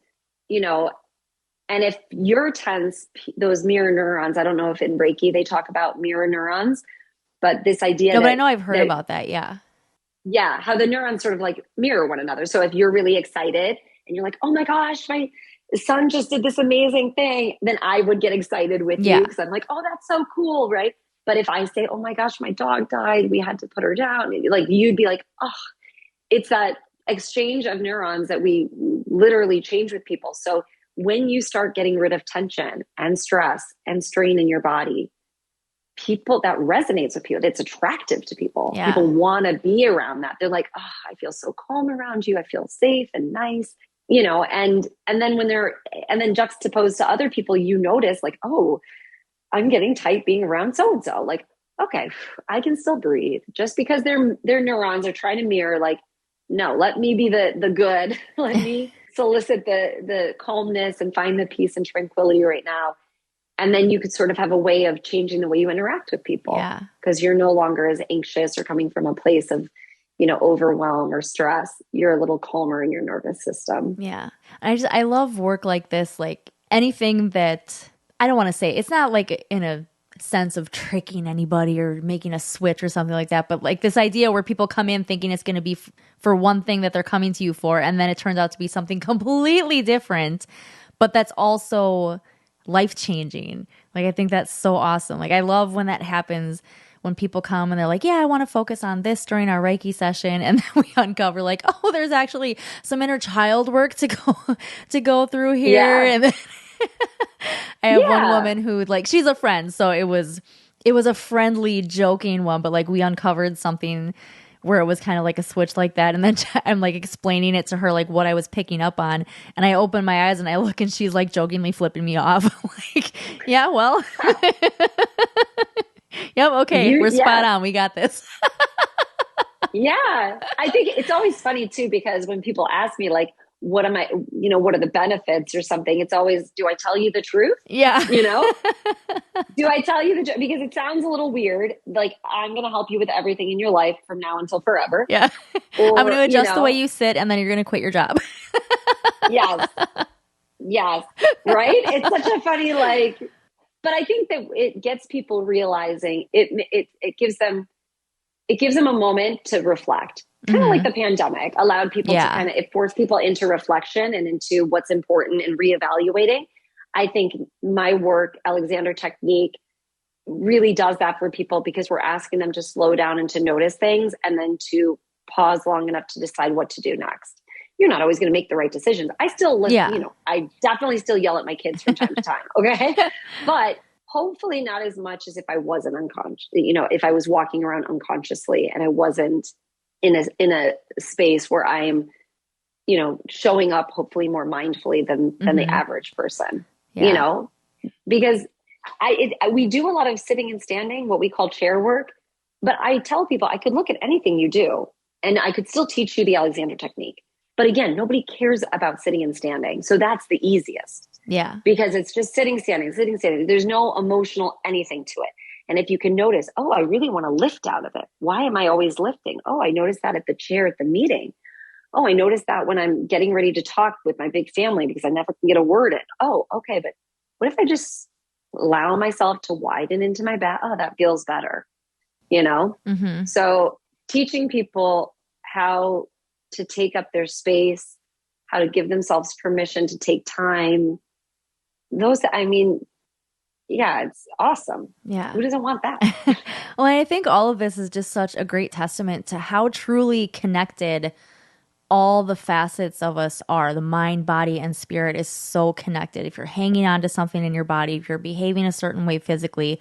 if you're tense, those mirror neurons, I don't know if in Reiki they talk about mirror neurons, but this idea but I know I've heard about that. Yeah. Yeah. How the neurons sort of like mirror one another. So if you're really excited and you're like, "Oh my gosh, my son just did this amazing thing," then I would get excited with you because I'm like, "Oh, that's so cool." Right. But if I say, "Oh my gosh, my dog died, we had to put her down," like you'd be like, "Oh," it's that exchange of neurons that we literally change with people. So when you start getting rid of tension and stress and strain in your body, people, that resonates with people. It's attractive to people. Yeah. People want to be around that. They're like, "Oh, I feel so calm around you. I feel safe and nice." And then and then juxtaposed to other people, you notice like, "Oh, I'm getting tight being around so-and-so." Like, okay, I can still breathe just because their neurons are trying to mirror, like, no, let me be the good. Let me solicit the calmness and find the peace and tranquility right now. And then you could sort of have a way of changing the way you interact with people because you're no longer as anxious or coming from a place of, overwhelm or stress. You're a little calmer in your nervous system. Yeah. I love work like this, like anything that I don't want to say, it's not like in a sense of tricking anybody or making a switch or something like that, but like this idea where people come in thinking it's going to be for one thing that they're coming to you for, and then it turns out to be something completely different, but that's also life-changing. Like, I think that's so awesome. Like, I love when that happens, when people come and they're like, "Yeah, I want to focus on this during our Reiki session." And then we uncover like, "Oh, there's actually some inner child work to go through here." And then I have one woman who, like, she's a friend, so it was a friendly, joking one, but like we uncovered something where it was kind of like a switch like that, and then I'm like explaining it to her, like what I was picking up on, and I open my eyes and I look and she's like jokingly flipping me off. Like, "Yeah, well, yep, okay, we're spot on. We got this." Yeah. I think it's always funny too, because when people ask me like, what am I, what are the benefits or something? It's always, do I tell you the truth? Yeah. Do I tell you because it sounds a little weird. Like, I'm going to help you with everything in your life from now until forever. Yeah. Or, I'm going to adjust the way you sit, and then you're going to quit your job. Yes. Yes. Right. It's such a funny, like, but I think that it gets people realizing it gives them a moment to reflect. Kind of like the pandemic allowed people to it forced people into reflection and into what's important and reevaluating. I think my work, Alexander Technique, really does that for people because we're asking them to slow down and to notice things and then to pause long enough to decide what to do next. You're not always going to make the right decisions. I still listen, I definitely still yell at my kids from time to time. Okay. But hopefully not as much as if I wasn't unconscious, if I was walking around unconsciously and I wasn't in a space where I am, showing up hopefully more mindfully than the average person, because we do a lot of sitting and standing, what we call chair work. But I tell people I could look at anything you do and I could still teach you the Alexander Technique. But again, nobody cares about sitting and standing. So that's the easiest. Yeah. Because it's just sitting, standing. There's no emotional anything to it. And if you can notice, oh, I really want to lift out of it. Why am I always lifting? Oh, I noticed that at the chair at the meeting. Oh, I noticed that when I'm getting ready to talk with my big family because I never can get a word in. Oh, okay. But what if I just allow myself to widen into my back? Oh, that feels better. So teaching people how to take up their space, how to give themselves permission to take time, I mean, yeah, it's awesome. Yeah. Who doesn't want that? Well, I think all of this is just such a great testament to how truly connected all the facets of us are. The mind, body, and spirit is so connected. If you're hanging on to something in your body, if you're behaving a certain way physically,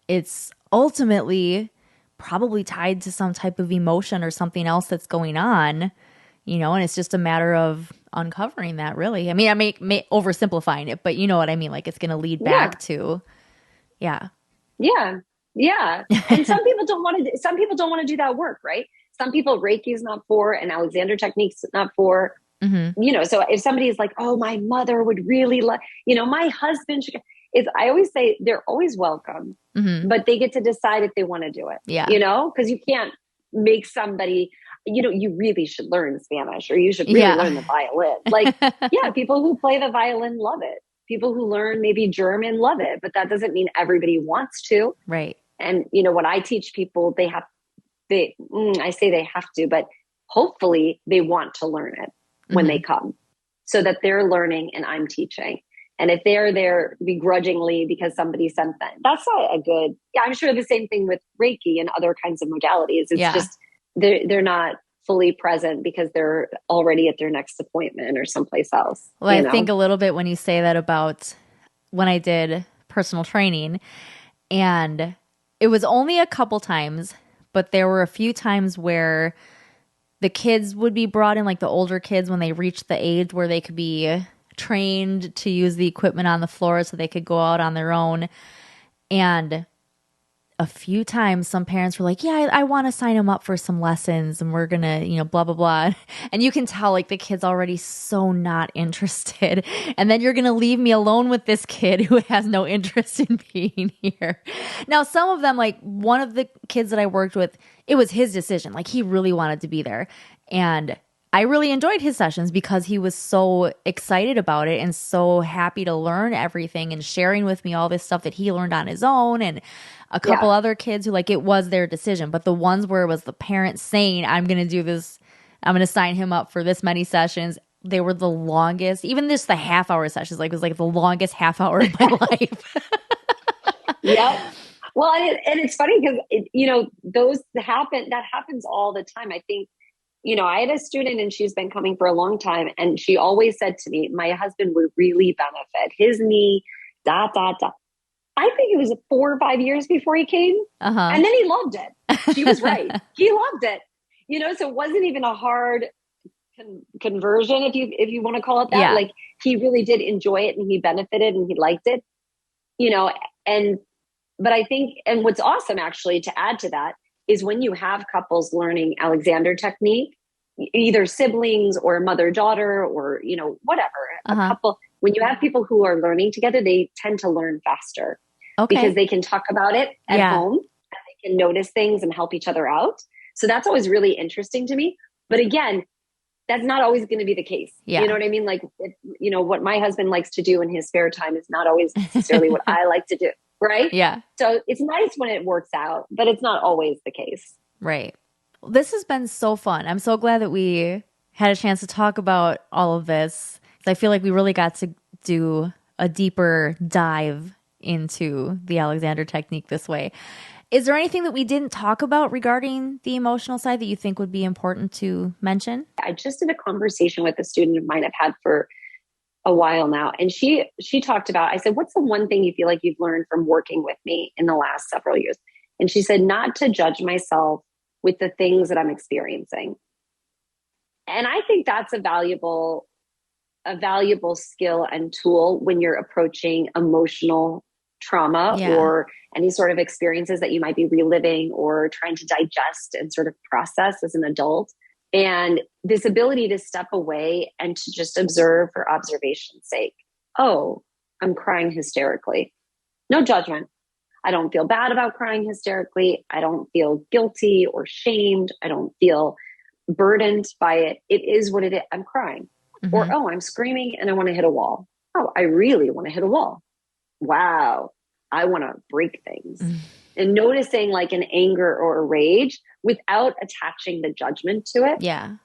it's ultimately probably tied to some type of emotion or something else that's going on, and it's just a matter of uncovering that, really. I mean, I may oversimplifying it, but you know what I mean? Like, it's going to lead Yeah. back to, yeah. Yeah. Yeah. And some people don't want to do that work, right? Some people Reiki is not for, and Alexander technique's not for. So if somebody is like, oh, my mother would really love, my husband should, I always say they're always welcome, but they get to decide if they want to do it. Yeah. Because you can't make somebody, you really should learn Spanish, or you should really learn the violin. Like, people who play the violin love it. People who learn maybe German love it, but that doesn't mean everybody wants to. Right. And, when I teach people, I say they have to, but hopefully they want to learn it when they come, so that they're learning and I'm teaching. And if they're there begrudgingly because somebody sent them, that's not a good, I'm sure the same thing with Reiki and other kinds of modalities. It's just, they're not fully present because they're already at their next appointment or someplace else. Well, I think a little bit when you say that about when I did personal training, and it was only a couple times, but there were a few times where the kids would be brought in, like the older kids, when they reached the age where they could be trained to use the equipment on the floor so they could go out on their own. And a few times some parents were like, yeah, I want to sign them up for some lessons, and we're going to, blah, blah, blah. And you can tell like the kid's already so not interested. And then you're going to leave me alone with this kid who has no interest in being here. Now, some of them, like one of the kids that I worked with, it was his decision. Like, he really wanted to be there. And I really enjoyed his sessions because he was so excited about it and so happy to learn everything and sharing with me all this stuff that he learned on his own, and a couple other kids who, like, it was their decision. But the ones where it was the parents saying, I'm going to do this, I'm going to sign him up for this many sessions, they were the longest. Even just the half-hour sessions, like, it was like the longest half hour of my life. Yep. Well, and it's funny because, that happens all the time. I think, I had a student and she's been coming for a long time, and she always said to me, my husband would really benefit. His knee, ... I think it was 4 or 5 years before he came. And then he loved it. She was right. He loved it. So it wasn't even a hard conversion, if you want to call it that. Yeah. Like, he really did enjoy it, and he benefited, and he liked it, but I think, and what's awesome actually to add to that is when you have couples learning Alexander technique, either siblings or mother-daughter or, whatever, a couple, when you have people who are learning together, they tend to learn faster. Because they can talk about it at home, and they can notice things and help each other out. So that's always really interesting to me. But again, that's not always going to be the case. Yeah. You know what I mean? Like, what my husband likes to do in his spare time is not always necessarily what I like to do. Right? Yeah. So it's nice when it works out, but it's not always the case. Right. This has been so fun. I'm so glad that we had a chance to talk about all of this. I feel like we really got to do a deeper dive into the Alexander technique this way. Is there anything that we didn't talk about regarding the emotional side that you think would be important to mention? I just did a conversation with a student of mine I've had for a while now. And she talked about, I said, what's the one thing you feel like you've learned from working with me in the last several years? And she said, not to judge myself with the things that I'm experiencing. And I think that's a valuable skill and tool when you're approaching emotional trauma or any sort of experiences that you might be reliving or trying to digest and sort of process as an adult. And this ability to step away and to just observe for observation's sake. Oh, I'm crying hysterically. No judgment. I don't feel bad about crying hysterically. I don't feel guilty or shamed. I don't feel burdened by it. It is what it is. I'm crying. Or, oh, I'm screaming and I want to hit a wall. Oh, I really want to hit a wall. Wow. I want to break things. And noticing like an anger or a rage without attaching the judgment to it. Yeah.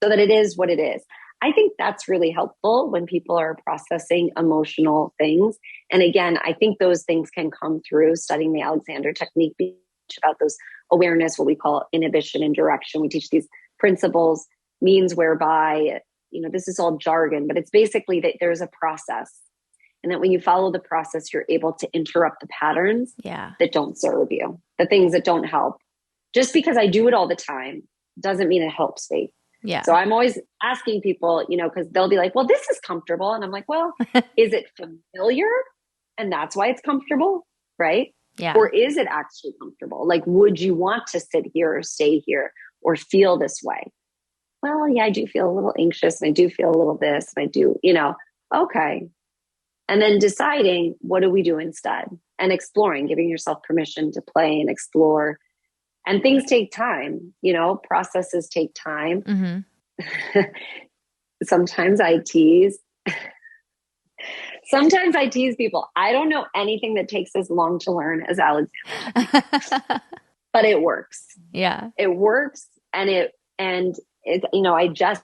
So that it is what it is. I think that's really helpful when people are processing emotional things. And again, I think those things can come through studying the Alexander technique, about those awareness, what we call inhibition and direction. We teach these principles, means whereby, this is all jargon, but it's basically that there's a process. And that when you follow the process, you're able to interrupt the patterns that don't serve you, the things that don't help. Just because I do it all the time doesn't mean it helps me. Yeah. So I'm always asking people, because they'll be like, well, this is comfortable. And I'm like, well, is it familiar? And that's why it's comfortable, right? Yeah. Or is it actually comfortable? Like, would you want to sit here or stay here or feel this way? Well, yeah, I do feel a little anxious and I do feel a little this and I do, okay. And then deciding, what do we do instead? And exploring, giving yourself permission to play and explore. And things take time, processes take time. Mm-hmm. Sometimes I tease. Sometimes I tease people. I don't know anything that takes as long to learn as Alexander. But it works. Yeah. It works. And I just,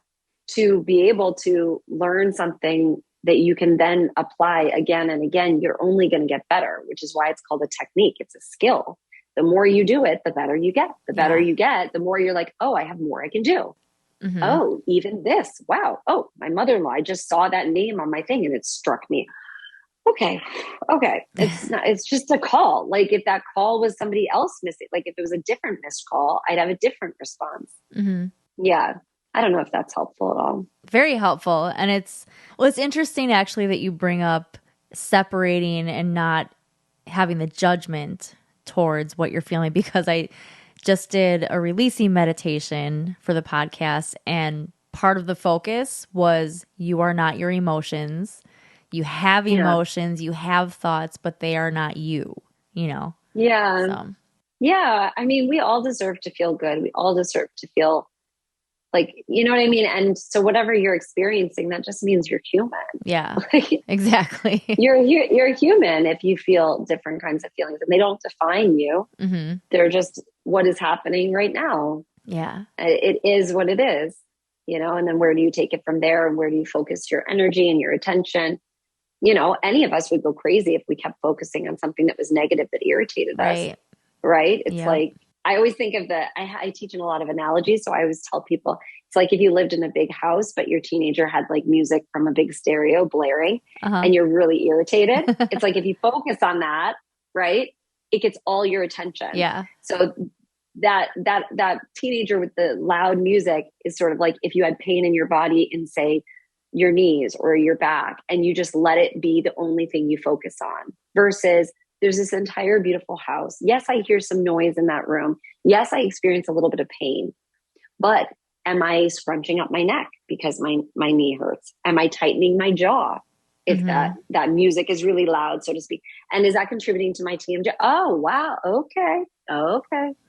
to be able to learn something that you can then apply again and again, you're only going to get better, which is why it's called a technique. It's a skill. The more you do it, the better you get. The better you get, the more you're like, oh, I have more I can do. Mm-hmm. Oh, even this. Wow. Oh, my mother-in-law, I just saw that name on my thing and it struck me. Okay. It's just a call. Like if that call was somebody else missing, like if it was a different missed call, I'd have a different response. Mm-hmm. Yeah. I don't know if that's helpful at all. Very helpful. And it's interesting actually that you bring up separating and not having the judgment towards what you're feeling, because I just did a releasing meditation for the podcast, and part of the focus was you are not your emotions. You have emotions, you have thoughts, but they are not you, Yeah. So. Yeah. I mean, we all deserve to feel good. We all deserve to feel like, you know what I mean? And so whatever you're experiencing, that just means you're human. Yeah, exactly. You're human if you feel different kinds of feelings, and they don't define you. Mm-hmm. They're just what is happening right now. Yeah. It is what it is, and then where do you take it from there? And where do you focus your energy and your attention? Any of us would go crazy if we kept focusing on something that was negative, that irritated us. Right. It's like, I always think of I teach in a lot of analogies. So I always tell people, it's like if you lived in a big house, but your teenager had like music from a big stereo blaring and you're really irritated. It's like, if you focus on that, right, it gets all your attention. Yeah. So that teenager with the loud music is sort of like if you had pain in your body in, say, your knees or your back, and you just let it be the only thing you focus on, versus there's this entire beautiful house. Yes, I hear some noise in that room. Yes, I experience a little bit of pain, but am I scrunching up my neck because my knee hurts? Am I tightening my jaw if that music is really loud, so to speak? And is that contributing to my TMJ? Oh, wow. Okay.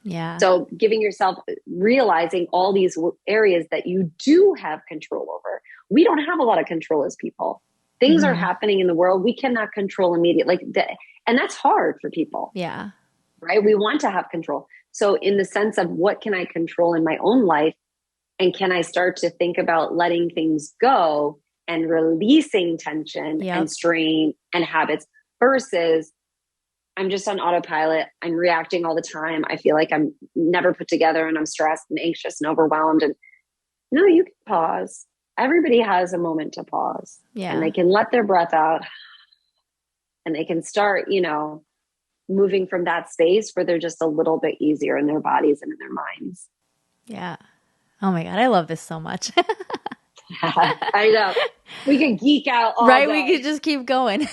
Yeah. So giving yourself, realizing all these areas that you do have control over. We don't have a lot of control as people. Things are happening in the world we cannot control immediately. And that's hard for people. Yeah. Right? We want to have control. So in the sense of what can I control in my own life? And can I start to think about letting things go and releasing tension and strain and habits, versus I'm just on autopilot. I'm reacting all the time. I feel like I'm never put together and I'm stressed and anxious and overwhelmed. And no, you can pause. Everybody has a moment to pause. Yeah. And they can let their breath out. And they can start, moving from that space where they're just a little bit easier in their bodies and in their minds. Yeah. Oh my God. I love this so much. I know. We could geek out all right? day. We could just keep going.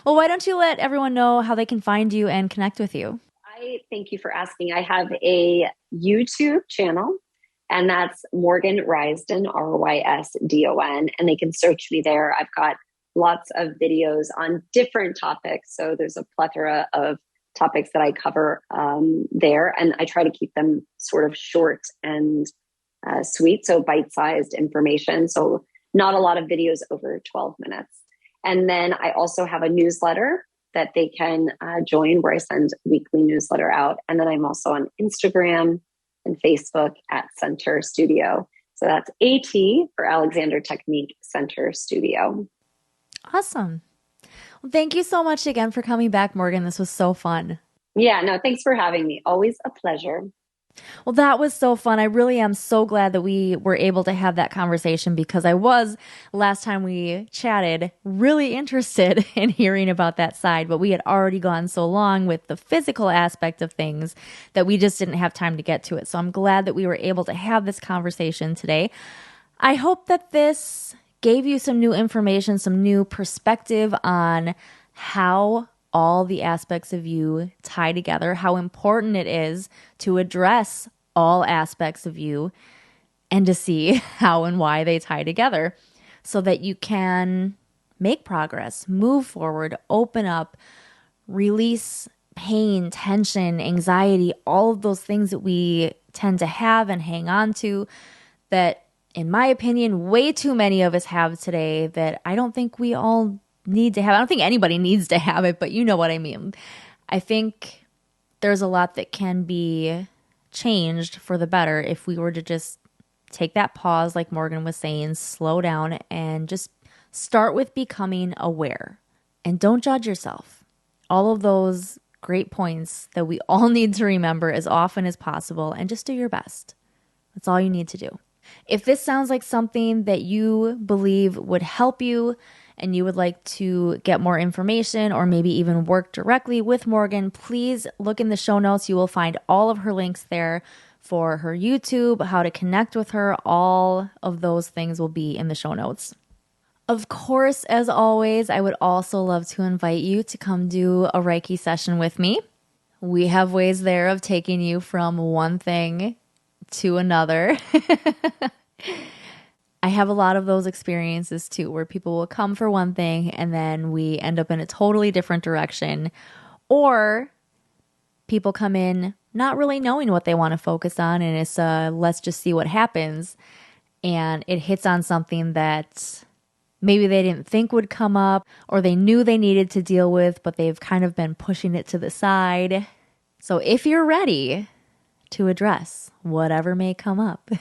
Well, why don't you let everyone know how they can find you and connect with you? I thank you for asking. I have a YouTube channel, and that's Morgan Rysdon, Rysdon, and they can search me there. I've got lots of videos on different topics. So there's a plethora of topics that I cover there. And I try to keep them sort of short and sweet. So bite-sized information. So not a lot of videos over 12 minutes. And then I also have a newsletter that they can join, where I send weekly newsletter out. And then I'm also on Instagram and Facebook at Center Studio. So that's AT for Alexander Technique Center Studio. Awesome. Well, thank you so much again for coming back, Morgan. This was so fun. Yeah, no, thanks for having me. Always a pleasure. Well, that was so fun. I really am so glad that we were able to have that conversation, because I was, last time we chatted, really interested in hearing about that side, but we had already gone so long with the physical aspect of things that we just didn't have time to get to it. So I'm glad that we were able to have this conversation today. I hope that this gave you some new information, some new perspective on how all the aspects of you tie together, how important it is to address all aspects of you and to see how and why they tie together so that you can make progress, move forward, open up, release pain, tension, anxiety, all of those things that we tend to have and hang on to that, in my opinion, way too many of us have today that I don't think we all need to have. I don't think anybody needs to have it, but you know what I mean. I think there's a lot that can be changed for the better if we were to just take that pause, like Morgan was saying, slow down and just start with becoming aware. And don't judge yourself. All of those great points that we all need to remember as often as possible, and just do your best. That's all you need to do. If this sounds like something that you believe would help you, and you would like to get more information or maybe even work directly with Morgan, please look in the show notes. You will find all of her links there for her YouTube, how to connect with her. All of those things will be in the show notes. Of course, as always, I would also love to invite you to come do a Reiki session with me. We have ways there of taking you from one thing to another. I have a lot of those experiences too, where people will come for one thing and then we end up in a totally different direction. Or people come in not really knowing what they want to focus on, and it's let's just see what happens. And it hits on something that maybe they didn't think would come up, or they knew they needed to deal with, but they've kind of been pushing it to the side. So if you're ready to address whatever may come up,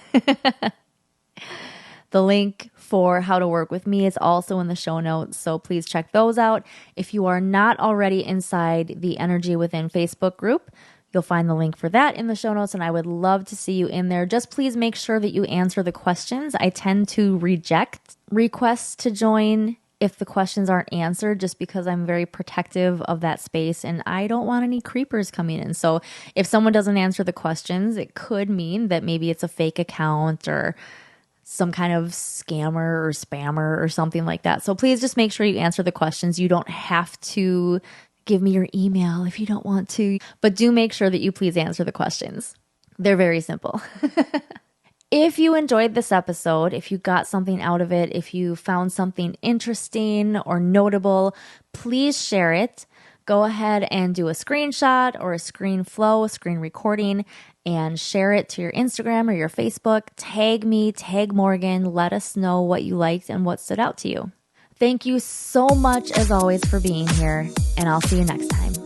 the link for how to work with me is also in the show notes, so please check those out. If you are not already inside the Energy Within Facebook group, you'll find the link for that in the show notes, and I would love to see you in there. Just please make sure that you answer the questions. I tend to reject requests to join if the questions aren't answered, just because I'm very protective of that space and I don't want any creepers coming in. So if someone doesn't answer the questions, it could mean that maybe it's a fake account or some kind of scammer or spammer or something like that. So please just make sure you answer the questions. You don't have to give me your email if you don't want to, but do make sure that you please answer the questions. They're very simple. If you enjoyed this episode, if you got something out of it, if you found something interesting or notable, please share it. Go ahead and do a screenshot or a screen flow, a screen recording, and share it to your Instagram or your Facebook. Tag me, tag Morgan. Let us know what you liked and what stood out to you. Thank you so much, as always, for being here, and I'll see you next time.